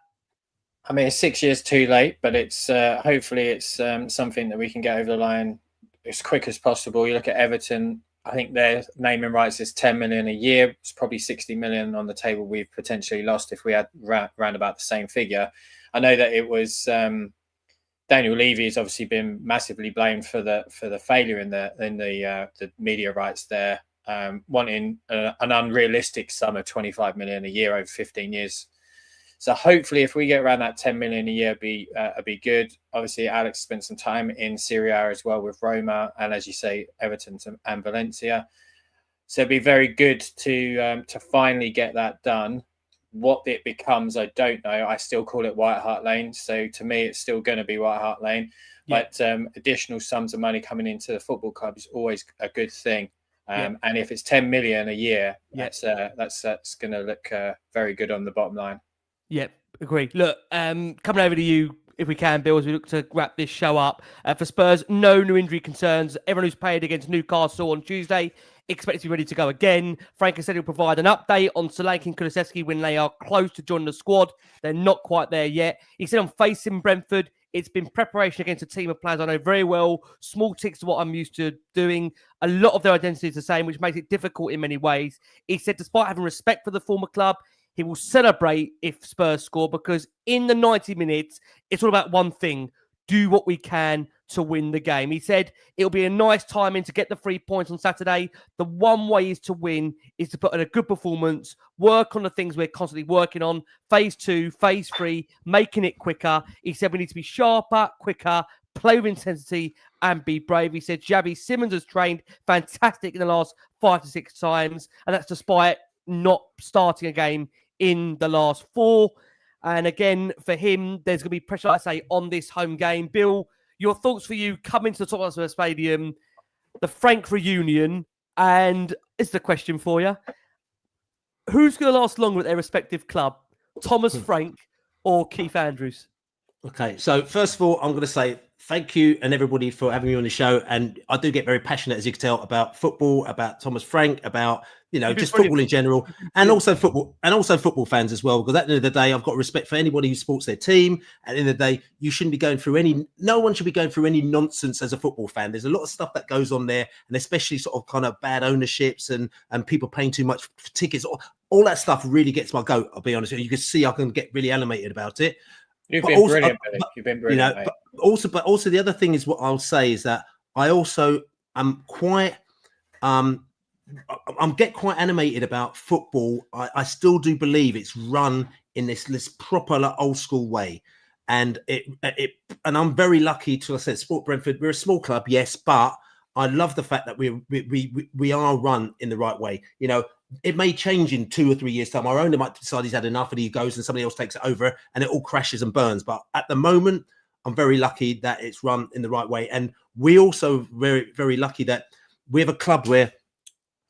I mean, it's 6 years too late, but it's hopefully it's something that we can get over the line as quick as possible. You look at Everton, I think their naming rights is 10 million a year. It's probably 60 million on the table we've potentially lost if we had round about the same figure. I know that it was Daniel Levy has obviously been massively blamed for the failure in the media rights there, wanting an unrealistic sum of 25 million a year over 15 years. So hopefully, if we get around that 10 million a year, be good. Obviously, Alex spent some time in Serie A as well with Roma, and as you say, Everton and Valencia. So it'd be very good to finally get that done. What it becomes, I don't know. I still call it White Hart Lane. So to me, it's still going to be White Hart Lane. Yeah. But additional sums of money coming into the football club is always a good thing. And if it's 10 million a year, that's going to look very good on the bottom line. Yep, agree. Look, coming over to you, if we can, Bill, as we look to wrap this show up. For Spurs, no new injury concerns. Everyone who's played against Newcastle on Tuesday expected to be ready to go again. Frank has said he'll provide an update on Solanke and Kulusevski when they are close to joining the squad. They're not quite there yet. He said on facing Brentford, it's been preparation against a team of players I know very well. Small ticks to what I'm used to doing. A lot of their identity is the same, which makes it difficult in many ways. He said despite having respect for the former club, he will celebrate if Spurs score because in the 90 minutes, it's all about one thing. Do what we can to win the game. He said it'll be a nice timing to get the 3 points on Saturday. The one way is to win is to put in a good performance, work on the things we're constantly working on. Phase 2, phase 3, making it quicker. He said we need to be sharper, quicker, play with intensity and be brave. He said Xavi Simons has trained fantastic in the last 5 to 6 times, and that's despite not starting a game in the last 4. And again, for him, there's going to be pressure, like I say, on this home game. Bill, your thoughts for you coming to the Tottenham Hotspur Stadium, the Frank reunion, and it's the question for you. Who's going to last longer at their respective club? Thomas Frank or Keith Andrews? Okay, so first of all, I'm going to say thank you and everybody for having me on the show. And I do get very passionate, as you can tell, about football, about Thomas Frank, about just football in general, and also football fans as well. Because at the end of the day, I've got respect for anybody who supports their team. At the end of the day, you shouldn't be going through no one should be going through any nonsense as a football fan. There's a lot of stuff that goes on there, and especially sort of kind of bad ownerships and people paying too much for tickets. All that stuff really gets my goat. I'll be honest with you. You can see I can get really animated about it. You've been brilliant, Billy. You've been brilliant, mate. But also the other thing is what I'll say is that I also am quite get quite animated about football. I still do believe it's run in this proper old school way, and and I'm very lucky to, I said, Sport Brentford. We're a small club, yes, but I love the fact that we are run in the right way. It may change in 2 or 3 years' time. Our owner might decide he's had enough and he goes and somebody else takes it over and it all crashes and burns. But at the moment, I'm very lucky that it's run in the right way. And we also very, very lucky that we have a club where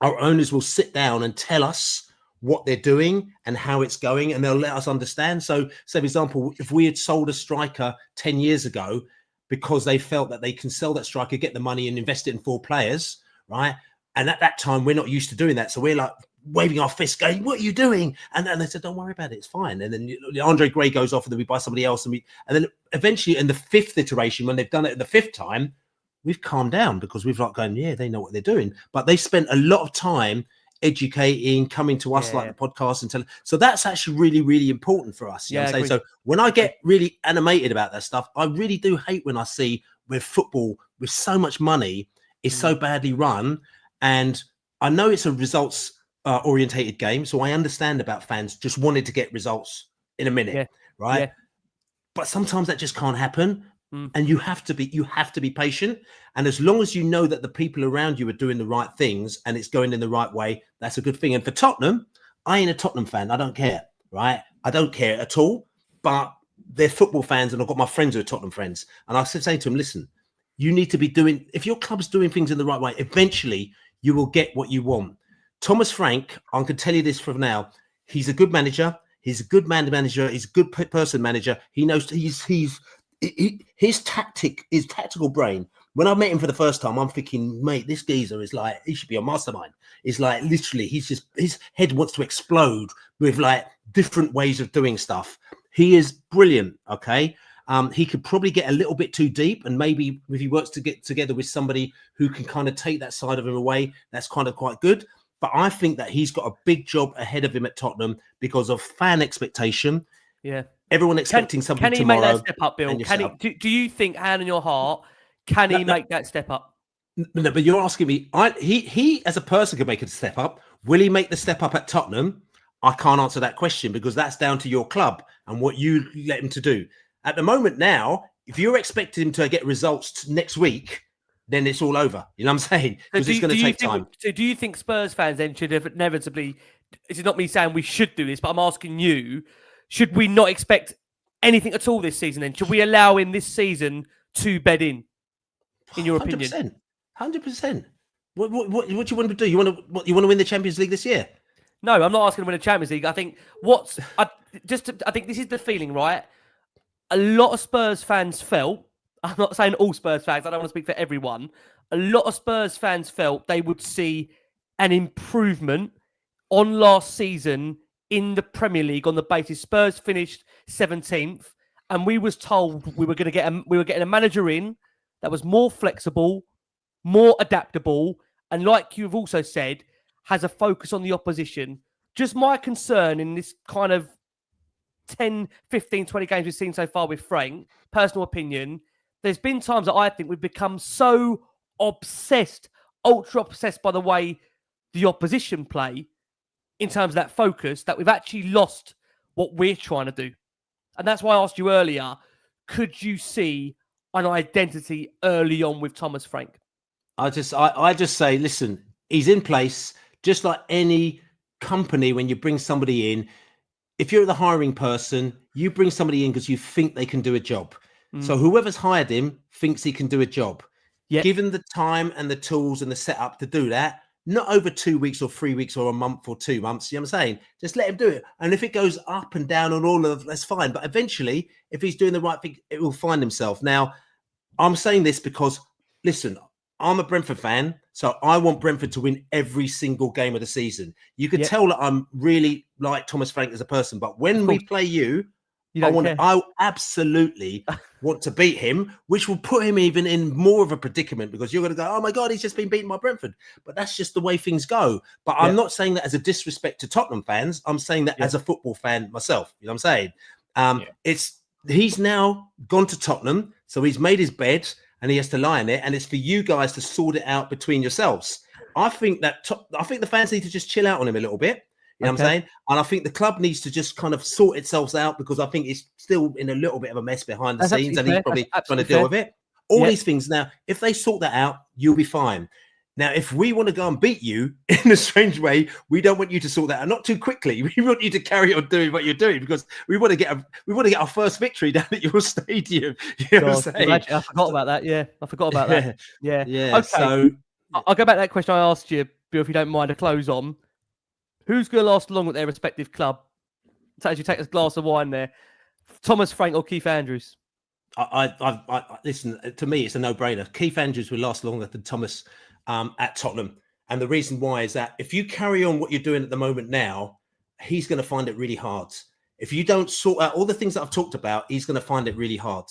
our owners will sit down and tell us what they're doing and how it's going, and they'll let us understand. So, say, for example, if we had sold a striker 10 years ago because they felt that they can sell that striker, get the money and invest it in 4 players, right? And at that time, we're not used to doing that. So we're like waving our fists going, what are you doing? And they said, don't worry about it. It's fine. And then Andre Gray goes off and then we buy somebody else. And then eventually in the 5th iteration, when they've done it the 5th time, we've calmed down because we've like going, yeah, they know what they're doing. But they spent a lot of time educating, coming to us like the podcast and telling. So that's actually really, really important for us. You know what I'm saying? So when I get really animated about that stuff, I really do hate when I see with football, with so much money, is so badly run. And I know it's a results orientated game, so I understand about fans just wanting to get results in a minute, right? But sometimes that just can't happen, and you have to be patient. And as long as you know that the people around you are doing the right things and it's going in the right way, that's a good thing. And for Tottenham, I ain't a Tottenham fan. I don't care, right? I don't care at all. But they're football fans, and I've got my friends who are Tottenham friends, and I say to them, listen, you need to be doing. If your club's doing things in the right way, eventually you will get what you want. Thomas Frank, I can tell you this from now, he's a good manager. He's a good manager. He's a good person manager. He knows his tactical brain. When I met him for the first time, I'm thinking, mate, this geezer is like, he should be a mastermind. It's like literally, his head wants to explode with like different ways of doing stuff. He is brilliant. Okay. He could probably get a little bit too deep, and maybe if he works to get together with somebody who can kind of take that side of him away, that's kind of quite good. But I think that he's got a big job ahead of him at Tottenham because of fan expectation. Yeah. Everyone expecting something tomorrow. Can he make that step up, Bill? Do you think, hand on your heart, can he make that step up? No, but you're asking me. He as a person could make a step up. Will he make the step up at Tottenham? I can't answer that question because that's down to your club and what you let him to do. At the moment now, if you're expecting him to get results next week, then it's all over. You know what I'm saying? Because it's going to take time. So do you think Spurs fans then should have inevitably, this is not me saying we should do this, but I'm asking you, should we not expect anything at all this season then? Should we allow him this season to bed in your 100%, opinion? 100%. What do you want to do? You want to win the Champions League this year? No, I'm not asking to win a Champions League. I think I think this is the feeling, right? A lot of Spurs fans felt, I'm not saying all Spurs fans, I don't want to speak for everyone. A lot of Spurs fans felt they would see an improvement on last season in the Premier League on the basis Spurs finished 17th, and we was told we were getting a manager in that was more flexible, more adaptable, and like you've also said, has a focus on the opposition. Just my concern in this kind of 10, 15, 20 games we've seen so far with Frank, personal opinion, there's been times that I think we've become so obsessed, ultra obsessed by the way the opposition play in terms of that focus that we've actually lost what we're trying to do. And that's why I asked you earlier, could you see an identity early on with Thomas Frank? I just say, listen, he's in place just like any company. When you bring somebody in, if you're the hiring person, you bring somebody in because you think they can do a job. So whoever's hired him thinks he can do a job. Yeah. Given the time and the tools and the setup to do that, not over 2 weeks or 3 weeks or a month or 2 months. You know what I'm saying? Just let him do it. And if it goes up and down on all of, that's fine. But eventually, if he's doing the right thing, it will find himself. Now, I'm saying this because, listen, I'm a Brentford fan, so I want Brentford to win every single game of the season. You could tell that I'm really like Thomas Frank as a person, but when we play you I absolutely want to beat him, which will put him even in more of a predicament because you're going to go, oh my God, he's just been beaten by Brentford. But that's just the way things go. But I'm not saying that as a disrespect to Tottenham fans. I'm saying that as a football fan myself. You know what I'm saying? He's now gone to Tottenham, so he's made his bed and he has to lie in it. And it's for you guys to sort it out between yourselves. I think the fans need to just chill out on him a little bit. You know what I'm saying? And I think the club needs to just kind of sort itself out because I think it's still in a little bit of a mess behind the scenes and he's probably trying to deal with it. All these things now, if they sort that out, you'll be fine. Now, if we want to go and beat you in a strange way, we don't want you to sort that out. Not too quickly. We want you to carry on doing what you're doing because we want to get our first victory down at your stadium. You know what I'm saying? I forgot about that. Yeah, I forgot about that. Yeah. Yeah. Okay. So I'll go back to that question I asked you, Bill, if you don't mind to close on. Who's going to last long at their respective club? To actually take a glass of wine there. Thomas Frank or Keith Andrews? I listen, to me, it's a no-brainer. Keith Andrews will last longer than Thomas at Tottenham. And the reason why is that if you carry on what you're doing at the moment now, he's going to find it really hard. If you don't sort out all the things that I've talked about, he's going to find it really hard.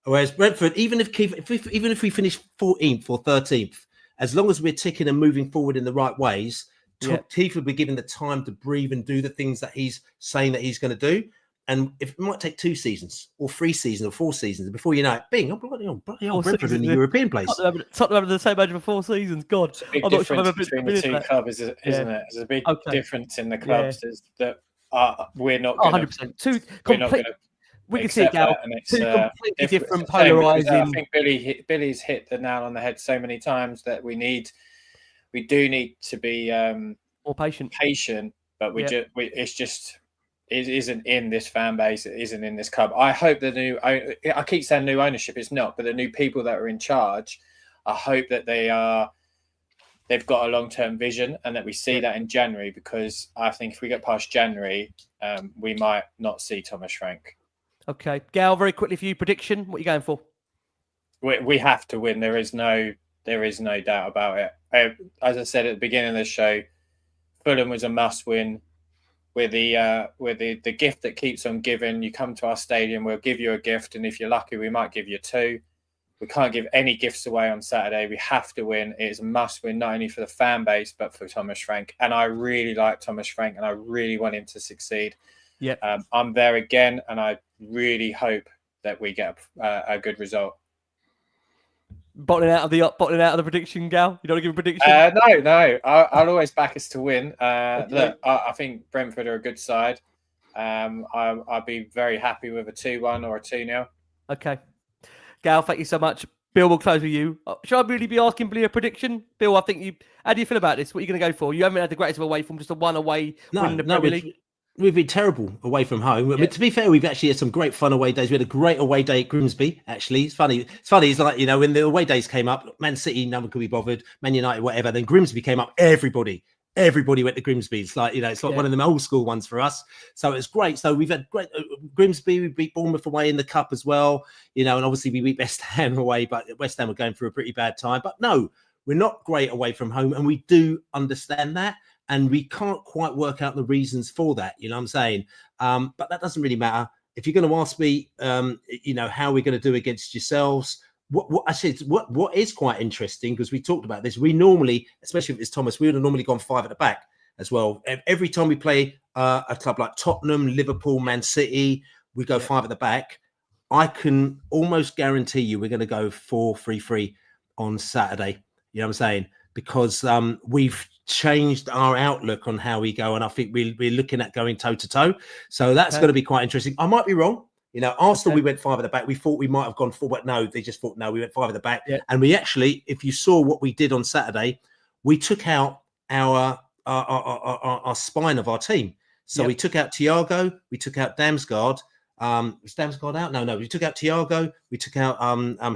Whereas Brentford, even if we finish 14th or 13th, as long as we're ticking and moving forward in the right ways, Keith will be given the time to breathe and do the things that he's saying that he's going to do. And if it might take 2 seasons or 3 seasons or 4 seasons before you know it, bing, bloody hell, Brentford in the European place. Tottenham over the same age for 4 seasons. God, it's a big difference between the two clubs, isn't it? There's a big difference in the clubs that we're not going 100%. We're not going to. We can see it, Gal. Two completely different polarizing. I think Billy's hit the nail on the head so many times that we do need to be more patient. But it isn't in this fan base. It isn't in this club. I hope I keep saying new ownership. It's not, but the new people that are in charge, I hope that they've got a long-term vision and that we see that in January, because I think if we get past January, we might not see Thomas Frank. Okay. Gal, very quickly for you, prediction. What are you going for? We have to win. There is no doubt about it. As I said at the beginning of the show, Fulham was a must-win. We're the gift that keeps on giving. You come to our stadium, we'll give you a gift, and if you're lucky, we might give you 2. We can't give any gifts away on Saturday. We have to win. It is a must-win, not only for the fan base, but for Thomas Frank. And I really like Thomas Frank, and I really want him to succeed. Yeah, I'm there again, and I really hope that we get a good result. Bottling out of the prediction, Gal. You don't want to give a prediction? No. I'll always back us to win. Look, I think Brentford are a good side. I'll be very happy with a 2-1 or a 2-0. Okay, Gal, thank you so much. Bill, will close with you. Should I really be asking Billy a prediction? Bill, I think you. How do you feel about this? What are you going to go for? You haven't had the greatest of away from just a 1 away win in the Premier League. We've been terrible away from home. I mean, to be fair, we've actually had some great fun away days. We had a great away day at Grimsby, actually. It's funny. It's like, when the away days came up, Man City, no one could be bothered. Man United, whatever. Then Grimsby came up. Everybody went to Grimsby. It's like, it's like one of them old school ones for us. So it's great. So we've had great Grimsby. We beat Bournemouth away in the cup as well. And obviously we beat West Ham away, but West Ham were going through a pretty bad time. But no, we're not great away from home. And we do understand that. And we can't quite work out the reasons for that. You know what I'm saying? But that doesn't really matter. If you're going to ask me, how we're going to do against yourselves, what is quite interesting, because we talked about this, we normally, especially if it's Thomas, we would have normally gone 5 at the back as well. Every time we play a club like Tottenham, Liverpool, Man City, we go 5 at the back. I can almost guarantee you we're going to go 4-3-3 on Saturday. You know what I'm saying? Because we've changed our outlook on how we go, and I think we're looking at going toe-to-toe. So that's going to be quite interesting. I might be wrong. Arsenal, we went 5 at the back. We thought we might have gone 4, but no, they just thought, no, we went 5 at the back. Yeah. And we actually, if you saw what we did on Saturday, we took out our spine of our team. So we took out Thiago, we took out Damsgaard, Was Damsgaard out? No. We took out Thiago. We took out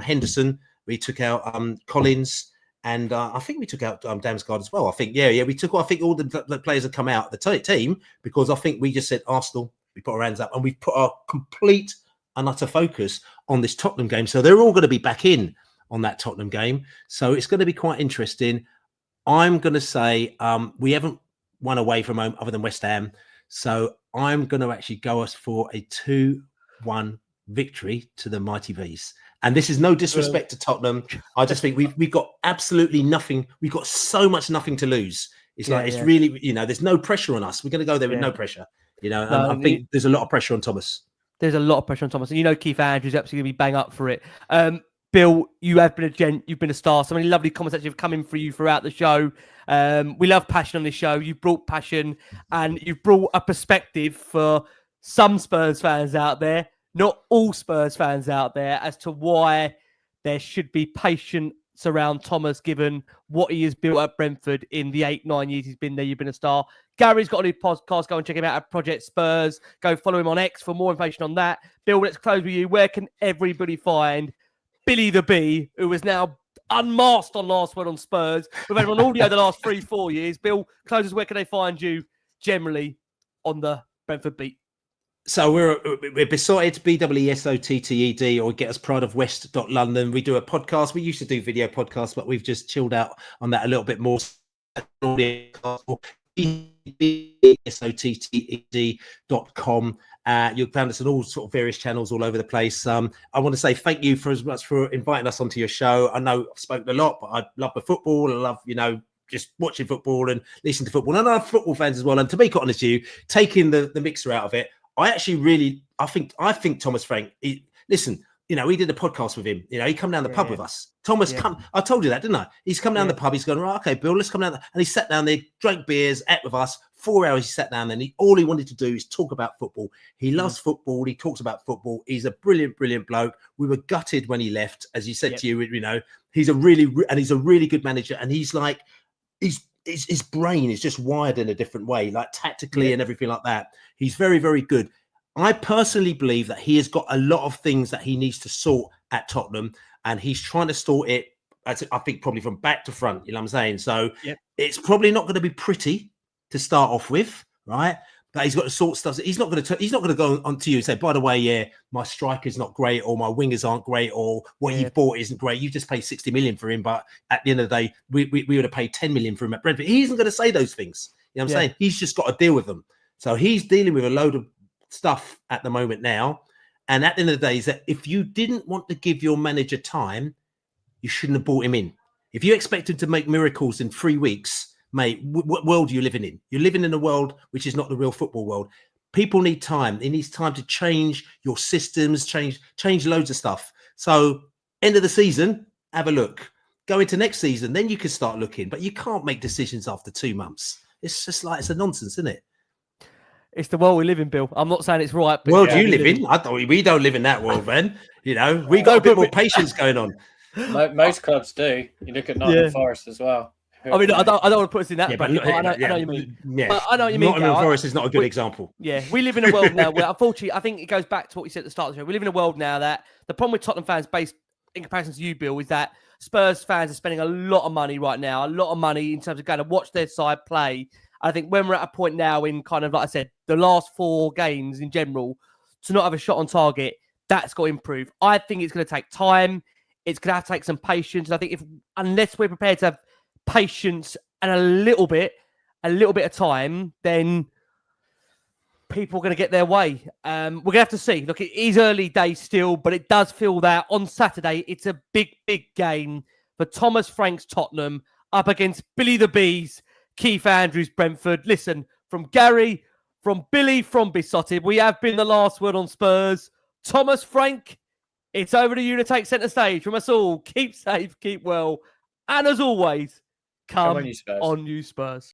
Henderson. We took out Collins. And I think we took out Damsgaard as well. I think, we took. I think all the players have come out the team because I think we just said Arsenal. We put our hands up and we put our complete and utter focus on this Tottenham game. So they're all going to be back in on that Tottenham game. So it's going to be quite interesting. I'm going to say we haven't won away from home other than West Ham. So I'm going to actually go us for a 2-1 victory to the Mighty V's. And this is no disrespect to Tottenham. I just think we've got absolutely nothing. We've got so much nothing to lose. It's really, there's no pressure on us. We're going to go there with no pressure. I think there's a lot of pressure on Thomas. There's a lot of pressure on Thomas. And Keith Andrews absolutely going to be bang up for it. Bill, you have been a gent. You've been a star. So many lovely comments actually have come in for you throughout the show. We love passion on this show. You've brought passion and you've brought a perspective for some Spurs fans out there, not all Spurs fans out there, as to why there should be patience around Thomas, given what he has built at Brentford in the 8-9 years he's been there. You've been a star. Gary's got a new podcast. Go and check him out at Project Spurs. Go follow him on X for more information on that. Bill, let's close with you. Where can everybody find Billy the Bee, who is now unmasked on Last Word on Spurs? We've had him on audio the last 3-4 years. Bill, closes. Where can they find you generally on the Brentford beat? So we're besotted, BWESOTTED, or get us Pride of West.London. We do a podcast. We used to do video podcasts, but we've just chilled out on that a little bit more. BWESOTTED.com. You'll find us on all sort of various channels all over the place. I want to say thank you for inviting us onto your show. I know I've spoken a lot, but I love the football. I love, just watching football and listening to football. And I love football fans as well. And to be quite honest with you, taking the mixer out of it, I think Thomas Frank, he did a podcast with him. He come down the pub with us. Thomas, I told you that, didn't I? He's come down the pub. He's gone, right, okay, Bill, let's come down. And he sat down there, drank beers, ate with us. 4 hours he sat down there, and all he wanted to do is talk about football. He loves football. He talks about football. He's a brilliant, brilliant bloke. We were gutted when he left, as he said to you. He's a really good manager, and he's like, his brain is just wired in a different way, like tactically and everything like that. He's very, very good. I personally believe that he has got a lot of things that he needs to sort at Tottenham, and he's trying to sort it, I think, probably from back to front. You know what I'm saying? So it's probably not going to be pretty to start off with, right? But he's got to sort stuff. He's not going to go on to you and say, by the way, my striker's not great, or my wingers aren't great, or what you've bought isn't great. You just paid 60 million for him, but at the end of the day, we would have paid 10 million for him at Brentford. He isn't going to say those things. You know what I'm saying? He's just got to deal with them. So he's dealing with a load of stuff at the moment now. And at the end of the day, is that if you didn't want to give your manager time, you shouldn't have brought him in. If you expect him to make miracles in 3 weeks, mate, what world are you living in? You're living in a world which is not the real football world. People need time. It needs time to change your systems, change loads of stuff. So end of the season, have a look. Go into next season, then you can start looking. But you can't make decisions after 2 months. It's just like, it's a nonsense, isn't it? It's the world we live in, Bill. I'm not saying it's right. But world you live in? I thought we don't live in that world, man. We got a bit more patience going on. Most clubs do. You look at Nottingham Forest as well. I mean, I don't want to put us in that bracket, but I know what you mean. Yeah. I know what you mean. Nottingham Forest is not a good example. Yeah, we live in a world now where, unfortunately, I think it goes back to what you said at the start of the show. We live in a world now that the problem with Tottenham fans, based in comparison to you, Bill, is that Spurs fans are spending a lot of money right now, a lot of money in terms of going to watch their side play. I think when we're at a point now in kind of, like I said, the last 4 games in general, to not have a shot on target, that's got to improve. I think it's going to take time. It's going to have to take some patience. And I think unless we're prepared to have patience and a little bit of time, then people are going to get their way. We're going to have to see. Look, it is early days still, but it does feel that on Saturday, it's a big, big game for Thomas Frank's Tottenham up against Billy the Bees, Keith Andrews, Brentford. Listen, from Gary, from Billy, from Besotted, we have been the last word on Spurs. Thomas Frank, it's over to you to take centre stage. From us all, keep safe, keep well, and as always, come on, you Spurs.